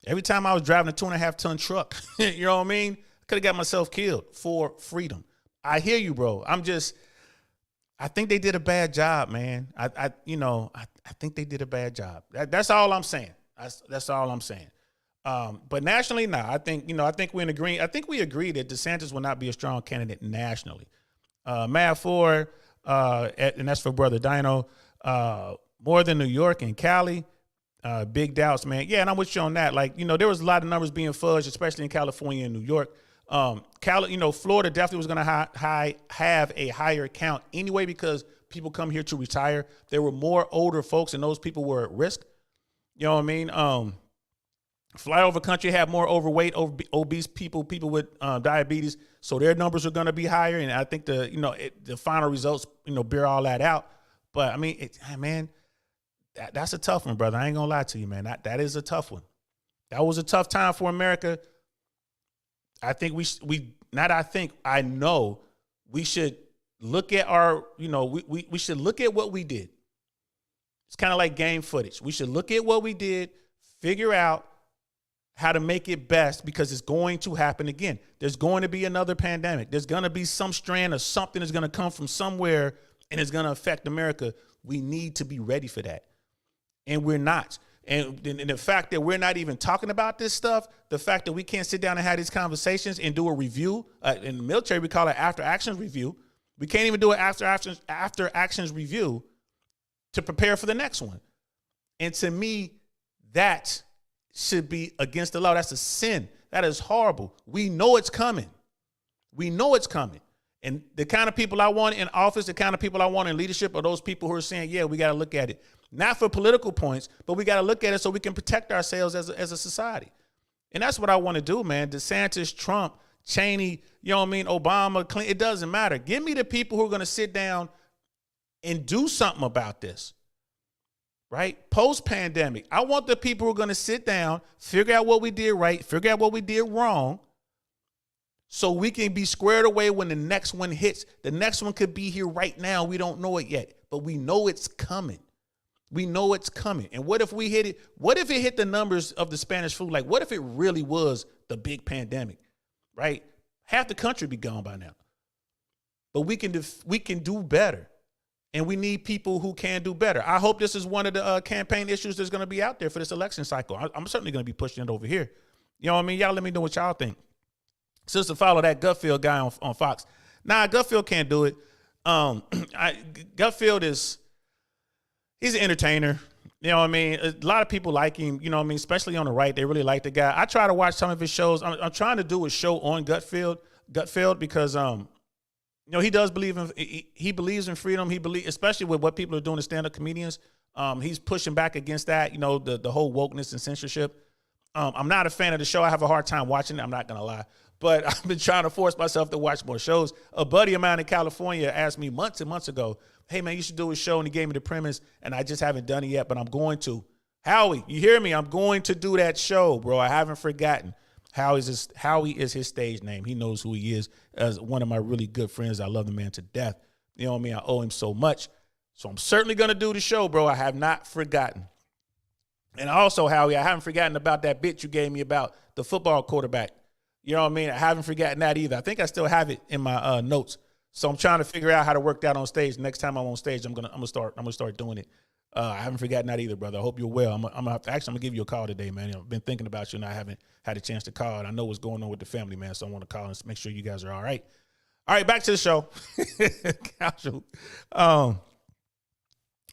Every time I was driving a 2.5-ton truck. You know what I mean? Could have got myself killed for freedom. I hear you, bro. I think they did a bad job, man. I think they did a bad job. That's all I'm saying. That's all I'm saying. But nationally, I think we're in agreement. I think we agree that DeSantis will not be a strong candidate nationally. Matt Ford, and that's for Brother Dino, more than New York and Cali, big doubts, man. Yeah, and I'm with you on that. Like, there was a lot of numbers being fudged, especially in California and New York. Florida definitely was going to have a higher count anyway because people come here to retire. There were more older folks, and those people were at risk. You know what I mean? Flyover country had more overweight, obese people with diabetes, so their numbers are going to be higher. And I think the final results bear all that out. But I mean, that's a tough one, brother. I ain't gonna lie to you, man. That is a tough one. That was a tough time for America. I think I know we should look at we should look at what we did. It's kind of like game footage. We should look at what we did, figure out how to make it best, because it's going to happen again. There's going to be another pandemic. There's going to be some strand of something that's going to come from somewhere and it's going to affect America. We need to be ready for that. And we're not. And the fact that we're not even talking about this stuff, the fact that we can't sit down and have these conversations and do a review, in the military, we call it after actions review. We can't even do an after actions review to prepare for the next one. And to me, that should be against the law. That's a sin. That is horrible. We know it's coming. We know it's coming. And the kind of people I want in office, the kind of people I want in leadership are those people who are saying, yeah, we got to look at it. Not for political points, but we got to look at it so we can protect ourselves as a society. And that's what I want to do, man. DeSantis, Trump, Cheney, you know what I mean, Obama, Clinton, it doesn't matter. Give me the people who are going to sit down and do something about this. Right? Post-pandemic, I want the people who are going to sit down, figure out what we did right, figure out what we did wrong, so we can be squared away when the next one hits. The next one could be here right now. We don't know it yet, but we know it's coming. We know it's coming. And what if we hit it? What if it hit the numbers of the Spanish flu? Like, what if it really was the big pandemic, right? Half the country be gone by now. But we can do better. And we need people who can do better. I hope this is one of the campaign issues that's going to be out there for this election cycle. I'm certainly going to be pushing it over here. You know what I mean? Y'all let me know what y'all think. Sister, follow that Gutfield guy on Fox. Nah, Gutfield can't do it. Gutfield he's an entertainer. You know what I mean? A lot of people like him, you know what I mean? Especially on the right, they really like the guy. I try to watch some of his shows. I'm trying to do a show on Gutfield because he does believe he believes in freedom. He believes, especially with what people are doing to stand-up comedians. He's pushing back against that, the whole wokeness and censorship. I'm not a fan of the show. I have a hard time watching it. I'm not going to lie. But I've been trying to force myself to watch more shows. A buddy of mine in California asked me months and months ago, hey, man, you should do a show. And he gave me the premise, and I just haven't done it yet, but I'm going to. Howie, you hear me? I'm going to do that show, bro. I haven't forgotten. Howie is his stage name. He knows who he is as one of my really good friends. I love the man to death. You know what I mean? I owe him so much. So I'm certainly going to do the show, bro. I have not forgotten. And also, Howie, I haven't forgotten about that bit you gave me about the football quarterback. You know what I mean? I haven't forgotten that either. I think I still have it in my notes. So I'm trying to figure out how to work that on stage. Next time I'm on stage, I'm gonna start doing it. I haven't forgotten that either, brother. I hope you're well. I'm gonna give you a call today, man. I've been thinking about you, and I haven't had a chance to call. And I know what's going on with the family, man. So I want to call and make sure you guys are all right. All right, back to the show. Casual.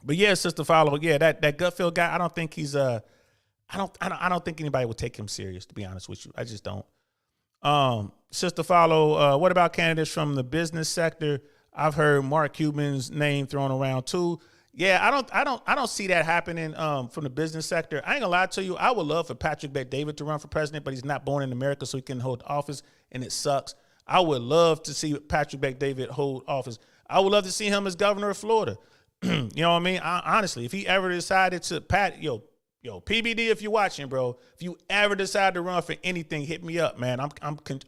But yeah, Sister Follow. Yeah, that Gutfield guy. I don't think he's I don't think anybody would take him serious. To be honest with you, I just don't. Sister Follow, what about candidates from the business sector? I've heard Mark Cuban's name thrown around too. Yeah, I don't see that happening from the business sector. I ain't gonna lie to you. I would love for Patrick Bet-David to run for president, but he's not born in America, so he can hold office, and it sucks. I would love to see Patrick Bet-David hold office. I would love to see him as governor of Florida. You know what I mean? Honestly, if he ever decided to PBD, if you're watching, bro, if you ever decide to run for anything, hit me up, man.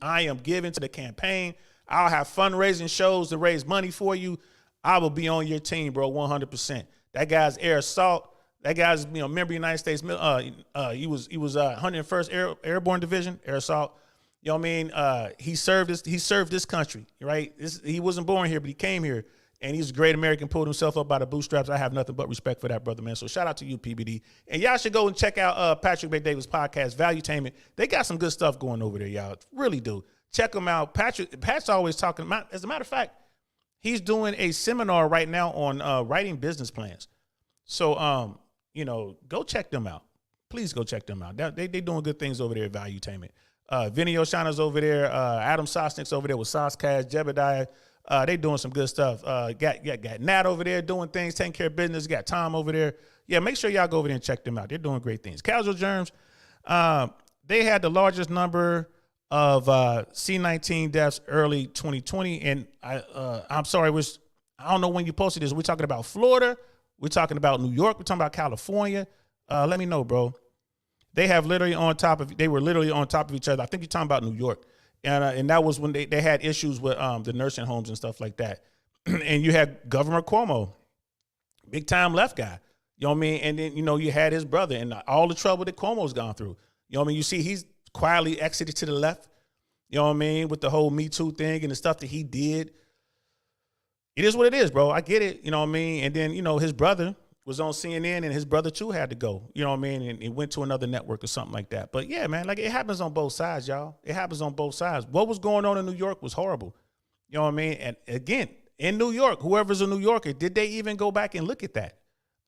I am giving to the campaign. I'll have fundraising shows to raise money for you. I will be on your team, bro, 100%. That guy's Air Assault. That guy's, member of the United States. He was 101st Airborne Division, Air Assault. You know what I mean? He served this country, right? He wasn't born here, but he came here, and he's a great American, pulled himself up by the bootstraps. I have nothing but respect for that, brother, man. So shout out to you, PBD. And y'all should go and check out Patrick Bet-David's podcast, Valuetainment. They got some good stuff going over there, y'all. Really do. Check them out. Pat's always talking about, as a matter of fact, he's doing a seminar right now on writing business plans. So, go check them out. Please go check them out. They doing good things over there at Valuetainment. Vinny Oshana's over there. Adam Sosnick's over there with Saucecast. Jebediah. They doing some good stuff. Got Nat over there doing things, taking care of business. Got Tom over there. Yeah, make sure y'all go over there and check them out. They're doing great things. Casual Germs, they had the largest number of C-19 deaths early 2020. And I'm sorry, I don't know when you posted this. We're talking about Florida. We're talking about New York. We're talking about California. Let me know, bro. They were literally on top of each other. I think you're talking about New York. And that was when they had issues with the nursing homes and stuff like that. And you had Governor Cuomo, big time left guy. You know what I mean? And then, you had his brother and all the trouble that Cuomo's gone through. You know what I mean? You see, he's quietly exited to the left. You know what I mean? With the whole Me Too thing and the stuff that he did. It is what it is, bro. I get it. You know what I mean? And then, his brother was on CNN, and his brother too had to go. You know what I mean? And he went to another network or something like that. But yeah, man, it happens on both sides, y'all. It happens on both sides. What was going on in New York was horrible. You know what I mean? And again, in New York, whoever's a New Yorker, did they even go back and look at that?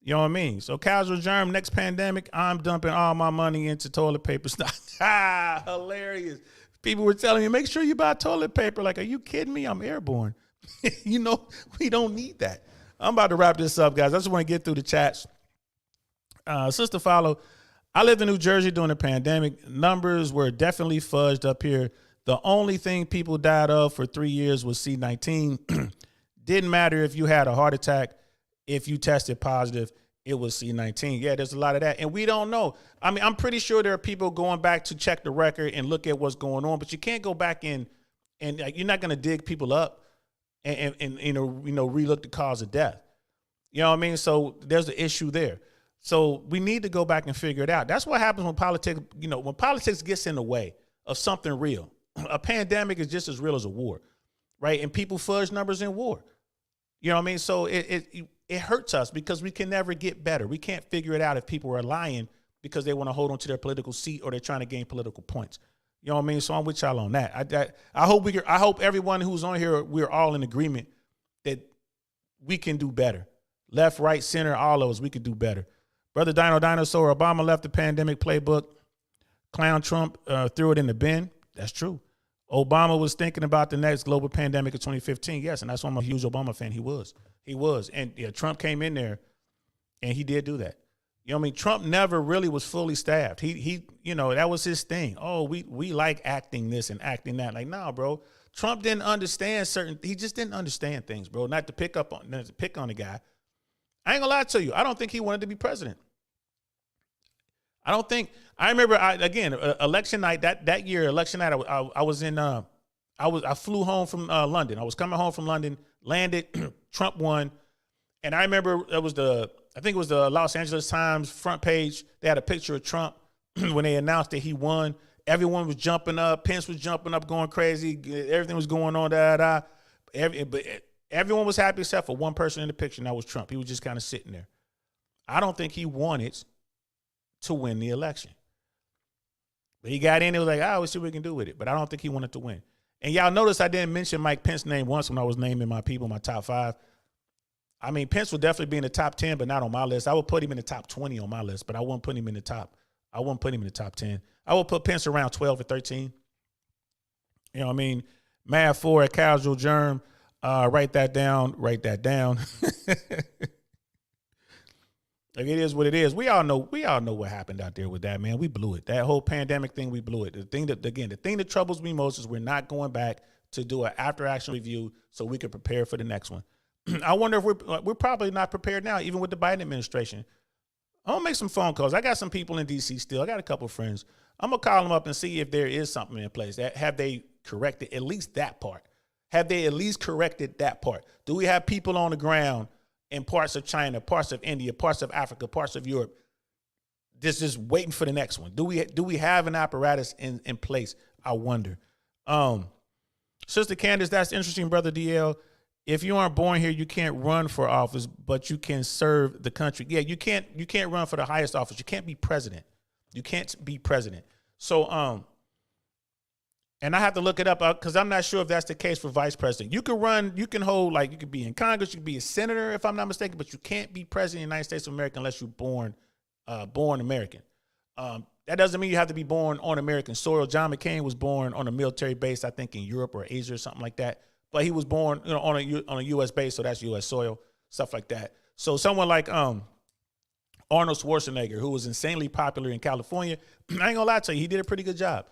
You know what I mean? So Casual Germ, next pandemic, I'm dumping all my money into toilet paper stock. Hilarious. People were telling me, make sure you buy toilet paper. Like, are you kidding me? I'm airborne. We don't need that. I'm about to wrap this up, guys. I just want to get through the chats. Sister Follow, I lived in New Jersey during the pandemic. Numbers were definitely fudged up here. The only thing people died of for 3 years was C-19. Didn't matter if you had a heart attack. If you tested positive, it was C-19. Yeah, there's a lot of that. And we don't know. I mean, I'm pretty sure there are people going back to check the record and look at what's going on, but you can't go back in and you're not going to dig people up and relook the cause of death. You know what I mean? So there's an issue there. So we need to go back and figure it out. That's what happens when politics, when politics gets in the way of something real. A pandemic is just as real as a war, right? And people fudge numbers in war. You know what I mean? So it hurts us because we can never get better. We can't figure it out if people are lying because they want to hold on to their political seat or they're trying to gain political points. You know what I mean? So I'm with y'all on that. I hope everyone who's on here, we're all in agreement that we can do better. Left, right, center, all of us, we could do better. Brother Dinosaur, Obama left the pandemic playbook. Clown Trump threw it in the bin. That's true. Obama was thinking about the next global pandemic of 2015. Yes, and that's why I'm a huge Obama fan. He was. And yeah, Trump came in there and he did do that. You know what I mean? Trump never really was fully staffed. He that was his thing. Oh, we like acting this and acting that. Like, nah, bro. Trump didn't understand he just didn't understand things, bro. Not to pick on the guy. I ain't gonna lie to you. I don't think he wanted to be president. I remember election night, that year, election night, I flew home from London. I was coming home from London, landed, Trump won. And I remember I think it was the Los Angeles Times front page. They had a picture of Trump when they announced that he won. Everyone was jumping up. Pence was jumping up, going crazy. Everything was going on. But everyone was happy except for one person in the picture, and that was Trump. He was just kind of sitting there. I don't think he wanted to win the election. But he got in, it was like, we'll see what we can do with it. But I don't think he wanted to win. And y'all notice I didn't mention Mike Pence's name once when I was naming my people, my top 5. I mean, Pence would definitely be in the top 10, but not on my list. I would put him in the top 20 on my list, but I wouldn't put him in the top 10. I would put Pence around 12 or 13. You know what I mean? Mad for a casual germ. Write that down. Write that down. Like, it is what it is. We all know what happened out there with that, man. We blew it. That whole pandemic thing, we blew it. The thing that troubles me most is we're not going back to do an after action review so we can prepare for the next one. I wonder if we're probably not prepared now, even with the Biden administration. I'm gonna make some phone calls. I got some people in DC still. I got a couple of friends. I'm gonna call them up and see if there is something in place. Have they corrected at least that part? Have they at least corrected that part? Do we have people on the ground in parts of China, parts of India, parts of Africa, parts of Europe, just waiting for the next one? Do we have an apparatus in place? I wonder. Sister Candace, that's interesting, Brother DL. If you aren't born here, you can't run for office, but you can serve the country. Yeah, you can't run for the highest office. You can't be president. You can't be president. So, and I have to look it up because I'm not sure if that's the case for vice president. You can run, you can hold, like, you could be in Congress, you could be a senator, if I'm not mistaken, but you can't be president of the United States of America unless you're born American. That doesn't mean you have to be born on American soil. John McCain was born on a military base, I think in Europe or Asia or something like that. But he was born, on a U.S. base, so that's U.S. soil, stuff like that. So someone like Arnold Schwarzenegger, who was insanely popular in California, I ain't gonna lie to you, he did a pretty good job.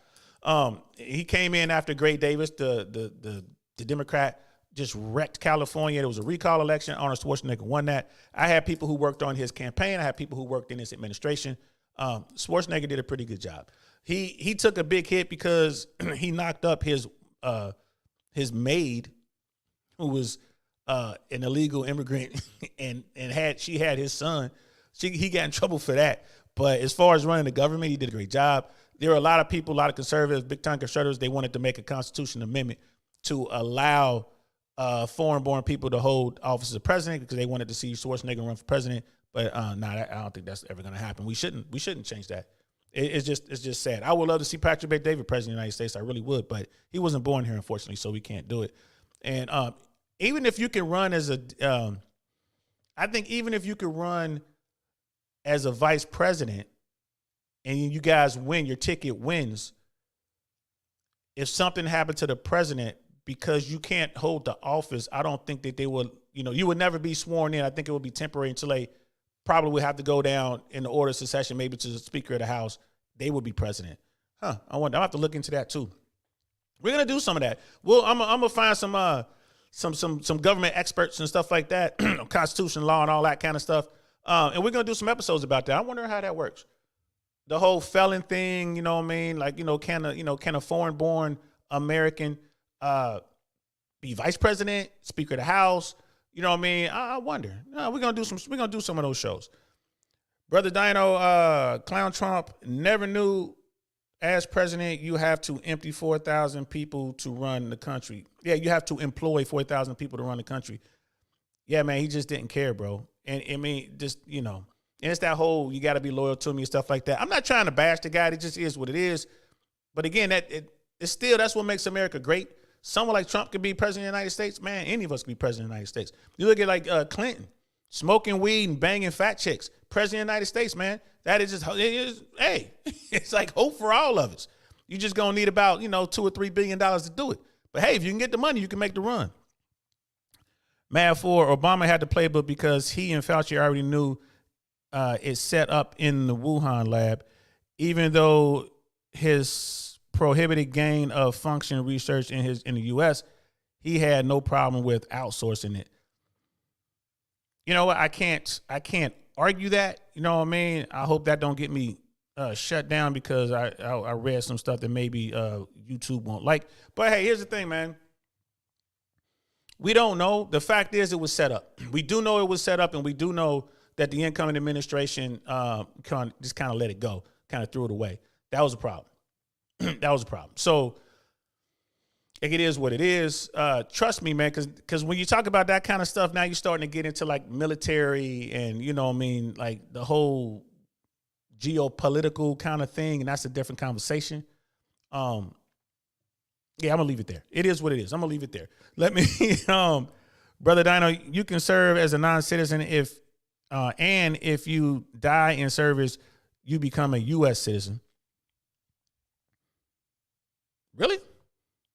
He came in after Gray Davis, the Democrat, just wrecked California. There was a recall election. Arnold Schwarzenegger won that. I had people who worked on his campaign. I had people who worked in his administration. Schwarzenegger did a pretty good job. He took a big hit because he knocked up his maid, who was an illegal immigrant, and she had his son. He got in trouble for that. But as far as running the government, he did a great job. There were a lot of people, a lot of conservatives, big-time conservatives, they wanted to make a constitutional amendment to allow foreign-born people to hold office of president because they wanted to see Schwarzenegger run for president. But I don't think that's ever going to happen. We shouldn't change that. It's just sad. I would love to see Patrick Bet-David president of the United States. I really would, but he wasn't born here, unfortunately, so we can't do it. And even if you can run as I think even if you could run as a vice president and you guys win, your ticket wins, if something happened to the president because you can't hold the office, I don't think that they will, you would never be sworn in. I think it would be temporary until they probably would have to go down in the order of succession, maybe to the Speaker of the House. They would be president. I wonder. I'll have to look into that too. We're gonna do some of that. Well, I'm gonna find some government experts and stuff like that, constitution law and all that kind of stuff, and we're gonna do some episodes about that. I wonder how that works. The whole felon thing, you know what I mean? Like, can a foreign-born American be vice president, Speaker of the House? You know what I mean? I wonder. We're gonna do some of those shows. Brother Dino, Clown Trump never knew as president you have to empty 4,000 people to run the country. Yeah, you have to employ 4,000 people to run the country. Yeah, man, he just didn't care, bro. And I mean, just, and it's that whole you got to be loyal to me and stuff like that. I'm not trying to bash the guy. It just is what it is. But again, it's still, that's what makes America great. Someone like Trump could be president of the United States. Man, any of us could be president of the United States. You look at like Clinton, smoking weed and banging fat chicks. President of the United States, man. That is just, hey, it's like hope for all of us. You just going to need about, $2 or $3 billion to do it. But hey, if you can get the money, you can make the run. Mad for Obama had the playbook because he and Fauci already knew it's set up in the Wuhan lab, even though his prohibited gain of function research in the U.S., he had no problem with outsourcing it. You know what? I can't argue that. You know what I mean? I hope that don't get me shut down because I read some stuff that maybe YouTube won't like. But hey, here's the thing, man. We don't know. The fact is it was set up. We do know it was set up, and we do know that the incoming administration just kind of let it go, kind of threw it away. That was a problem. That was a problem. So it is what it is. Trust me, man, because when you talk about that kind of stuff, now you're starting to get into like military and, like the whole geopolitical kind of thing, and that's a different conversation. Yeah, I'm going to leave it there. It is what it is. I'm going to leave it there. Let me, Brother Dino, you can serve as a non-citizen and if you die in service, you become a U.S. citizen. Really?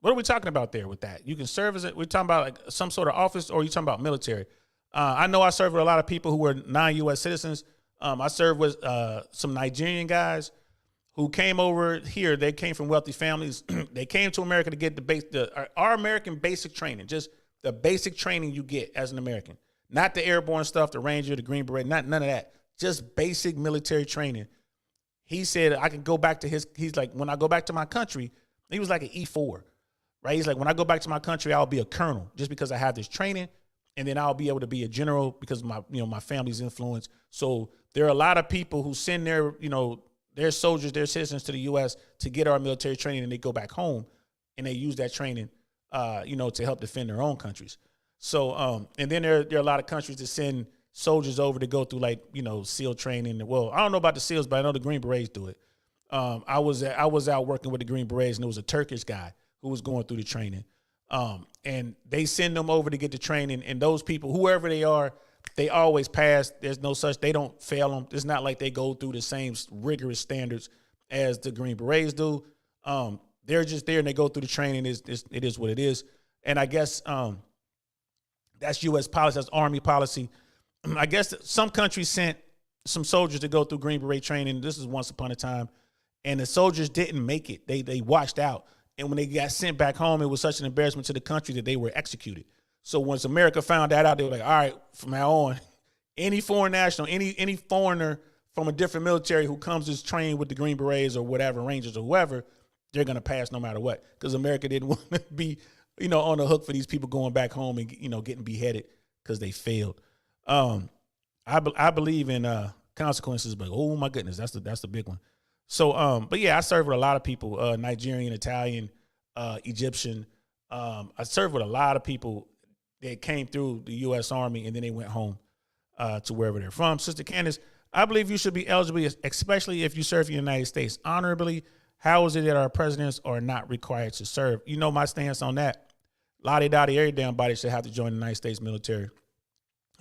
What are we talking about there with that? You can serve as we're talking about like some sort of office, or you talking about military? I know I served with a lot of people who were non-U.S. citizens. I served with some Nigerian guys who came over here. They came from wealthy families. They came to America to get our American basic training, just the basic training you get as an American, not the airborne stuff, the Ranger, the Green Beret, none of that, just basic military training. He said I can go back to he's like, when I go back to my country, he was like an E4, right? He's like, when I go back to my country, I'll be a colonel just because I have this training, and then I'll be able to be a general because of my family's influence. So there are a lot of people who send their soldiers, their citizens to the U.S. to get our military training, and they go back home and they use that training, to help defend their own countries. So, and then there are a lot of countries that send soldiers over to go through SEAL training. Well, I don't know about the SEALs, but I know the Green Berets do it. I was out working with the Green Berets, and there was a Turkish guy who was going through the training. And they send them over to get the training, and those people, whoever they are, they always pass. There's no such, they don't fail them. It's not like they go through the same rigorous standards as the Green Berets do. They're just there and they go through the training. It is what it is. And I guess that's U.S. policy, that's Army policy. I guess some countries sent some soldiers to go through Green Beret training. This is once upon a time. And the soldiers didn't make it. They washed out. And when they got sent back home, it was such an embarrassment to the country that they were executed. So once America found that out, they were like, all right, from now on, any foreign national, any foreigner from a different military who comes to train with the Green Berets or whatever, Rangers or whoever, they're going to pass no matter what. Because America didn't want to be, on the hook for these people going back home and, getting beheaded because they failed. I believe in consequences, but oh my goodness, that's the big one. So, but yeah, I served with a lot of people, Nigerian, Italian, Egyptian. I served with a lot of people that came through the U.S. Army and then they went home to wherever they're from. Sister Candace, I believe you should be eligible, especially if you serve in the United States honorably. How is it that our presidents are not required to serve? You know my stance on that. Lottie-dottie, every damn body should have to join the United States military.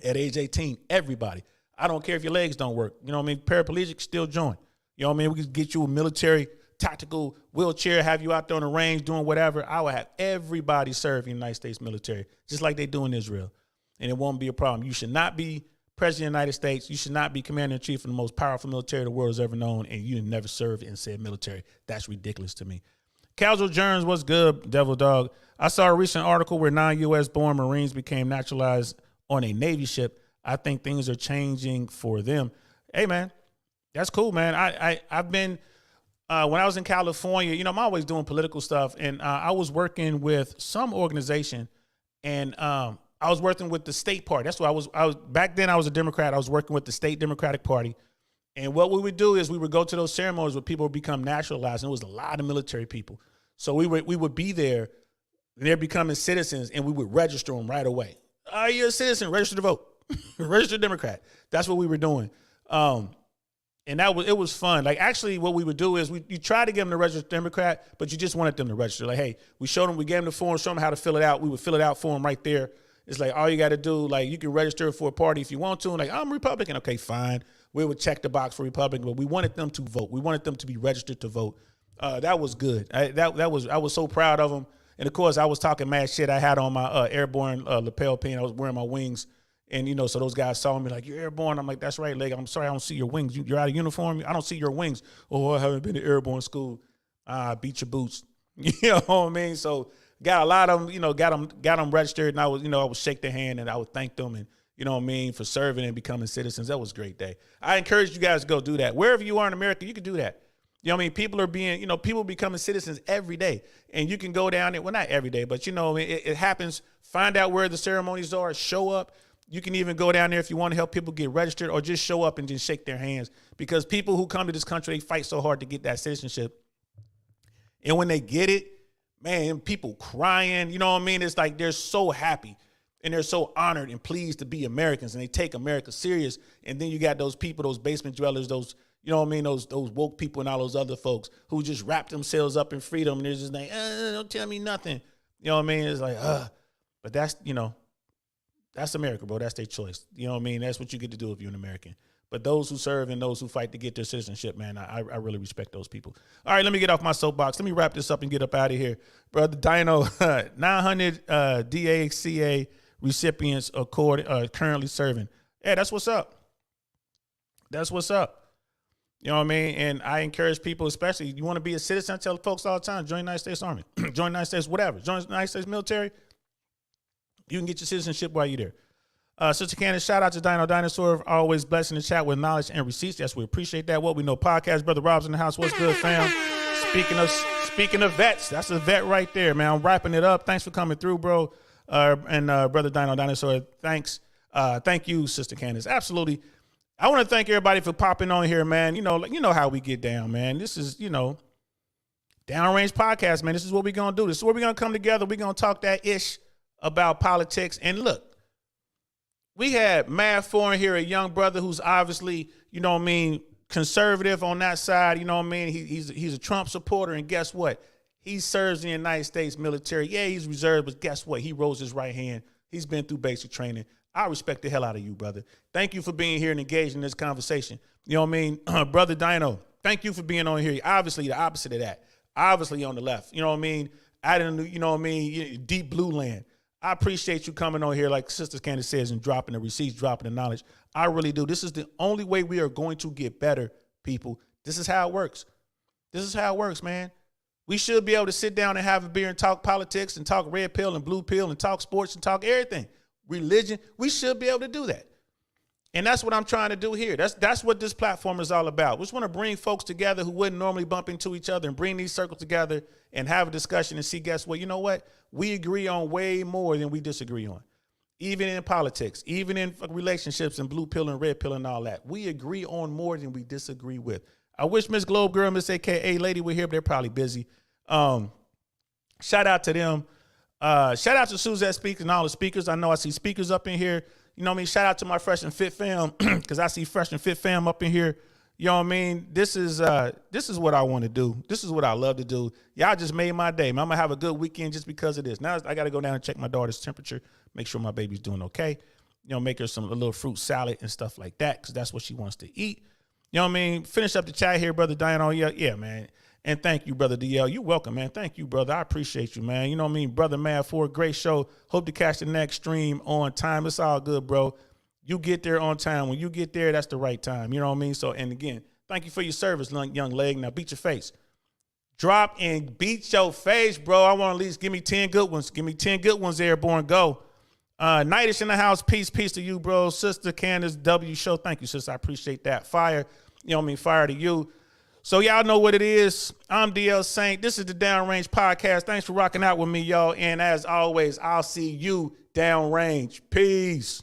At age 18, everybody. I don't care if your legs don't work. You know what I mean? Paraplegic, still join. You know what I mean? We can get you a military tactical wheelchair, have you out there on the range doing whatever. I would have everybody serve in the United States military, just like they do in Israel. And it won't be a problem. You should not be president of the United States. You should not be commander-in-chief of the most powerful military the world has ever known, and you never served in said military. That's ridiculous to me. Casual Jones, what's good, Devil Dog? I saw a recent article where non-U.S. born Marines became naturalized on a Navy ship. I think things are changing for them. Hey, man, that's cool, man. I've been, when I was in California, I'm always doing political stuff, and I was working with some organization, and I was working with the state party. That's what I was back then. I was a Democrat. I was working with the state Democratic Party. And what we would do is we would go to those ceremonies where people would become naturalized. And it was a lot of military people. So we would be there, and they're becoming citizens, and we would register them right away. Are you a citizen? Register to vote. Register Democrat. That's what we were doing. And it was fun. Like, actually, what we would do is you try to get them to register Democrat, but you just wanted them to register. Like, hey, we gave them the form, showed them how to fill it out. We would fill it out for them right there. It's like, all you got to do, like, you can register for a party if you want to. And like, I'm Republican. Okay, fine. We would check the box for Republican, but we wanted them to vote. We wanted them to be registered to vote. That was good. I was so proud of them. And of course, I was talking mad shit. I had on my airborne lapel pin. I was wearing my wings. And, so those guys saw me like, you're airborne. I'm like, that's right, leg. I'm sorry, I don't see your wings. You're out of uniform. I don't see your wings. Oh, I haven't been to airborne school. Beat your boots. You know what I mean? So got a lot of them, got them registered. And I would shake their hand and I would thank them and, you know what I mean, for serving and becoming citizens. That was a great day. I encourage you guys to go do that. Wherever you are in America, you can do that. You know what I mean? People are people becoming citizens every day. And you can go down there. Well, not every day, but, it happens. Find out where the ceremonies are. Show up. You can even go down there if you want to help people get registered, or just show up and just shake their hands, because people who come to this country, they fight so hard to get that citizenship. And when they get it, man, people crying, you know what I mean? It's like they're so happy and they're so honored and pleased to be Americans, and they take America serious. And then you got those people, those basement dwellers, those, you know what I mean, those woke people and all those other folks who just wrap themselves up in freedom, and they're just like, don't tell me nothing. You know what I mean? It's like, but that's, that's America, bro. That's their choice. You know what I mean? That's what you get to do if you're an American. but those who serve and those who fight to get their citizenship, man, I really respect those people. All right, let me get off my soapbox. Let me wrap this up and get up out of here. Brother Dino, 900 DACA recipients currently serving. Yeah, that's what's up. That's what's up. You know what I mean? And I encourage people, especially you want to be a citizen, I tell folks all the time, join the United States Army, join the United States whatever, join the United States military. You can get your citizenship while you're there. Sister Candace, shout out to Dino Dinosaur, always blessing the chat with knowledge and receipts. Yes, we appreciate that. What we know podcast, Brother Rob's in the house. What's good, fam? Speaking of vets, that's a vet right there, man. I'm wrapping it up. Thanks for coming through, bro. And Brother Dino Dinosaur, thanks. Thank you, Sister Candace. Absolutely. I want to thank everybody for popping on here, man. You know how we get down, man. This is, Downrange Podcast, man. This is what we're going to do. This is where we're going to come together. We're going to talk that ish about politics. And look, we had Matt Foreign here, a young brother who's obviously, conservative on that side. He's a Trump supporter. And guess what? He serves in the United States military. Yeah, he's reserved, but guess what? He rose his right hand. He's been through basic training. I respect the hell out of you, brother. Thank you for being here and engaged in this conversation. You know what I mean? Brother Dino, thank you for being on here. Obviously, the opposite of that. Obviously on the left. You know what I mean? Out in, deep blue land. I appreciate you coming on here, like Sister Candace says, and dropping the receipts, dropping the knowledge. I really do. This is the only way we are going to get better, people. This is how it works. This is how it works, man. We should be able to sit down and have a beer and talk politics and talk red pill and blue pill and talk sports and talk everything. Religion, we should be able to do that. And that's what I'm trying to do here. That's what this platform is all about. We just want to bring folks together who wouldn't normally bump into each other and bring these circles together and have a discussion and see, guess what? You know what? We agree on way more than we disagree on. Even in politics, even in relationships and blue pill and red pill and all that. We agree on more than we disagree with. I wish Miss Globe Girl, Miss AKA Lady were here, but they're probably busy. Shout out to them. Shout out to Suzette Speakers and all the speakers. I know I see speakers up in here. You know what I mean? Shout out to my Fresh and Fit fam, because I see Fresh and Fit fam up in here. You know what I mean? This is what I want to do. This is what I love to do. Y'all just made my day. I'm going to have a good weekend just because of this. Now I got to go down and check my daughter's temperature, make sure my baby's doing okay. Make her a little fruit salad and stuff like that, because that's what she wants to eat. You know what I mean? Finish up the chat here, Brother Dino. Yeah, man. And thank you, Brother DL. You're welcome, man. Thank you, brother. I appreciate you, man. You know what I mean? Brother Mad for a great show. Hope to catch the next stream on time. It's all good, bro. You get there on time. When you get there, that's the right time. You know what I mean? So, and again, thank you for your service, young leg. Now beat your face. Drop and beat your face, bro. I want at least give me 10 good ones. Give me 10 good ones, Airborne. Go. Nightish in the house. Peace to you, bro. Sister Candace W show. Thank you, sister. I appreciate that. Fire. You know what I mean? Fire to you. So y'all know what it is. I'm DL Saint. This is the Downrange Podcast. Thanks for rocking out with me, y'all. And as always, I'll see you downrange. Peace.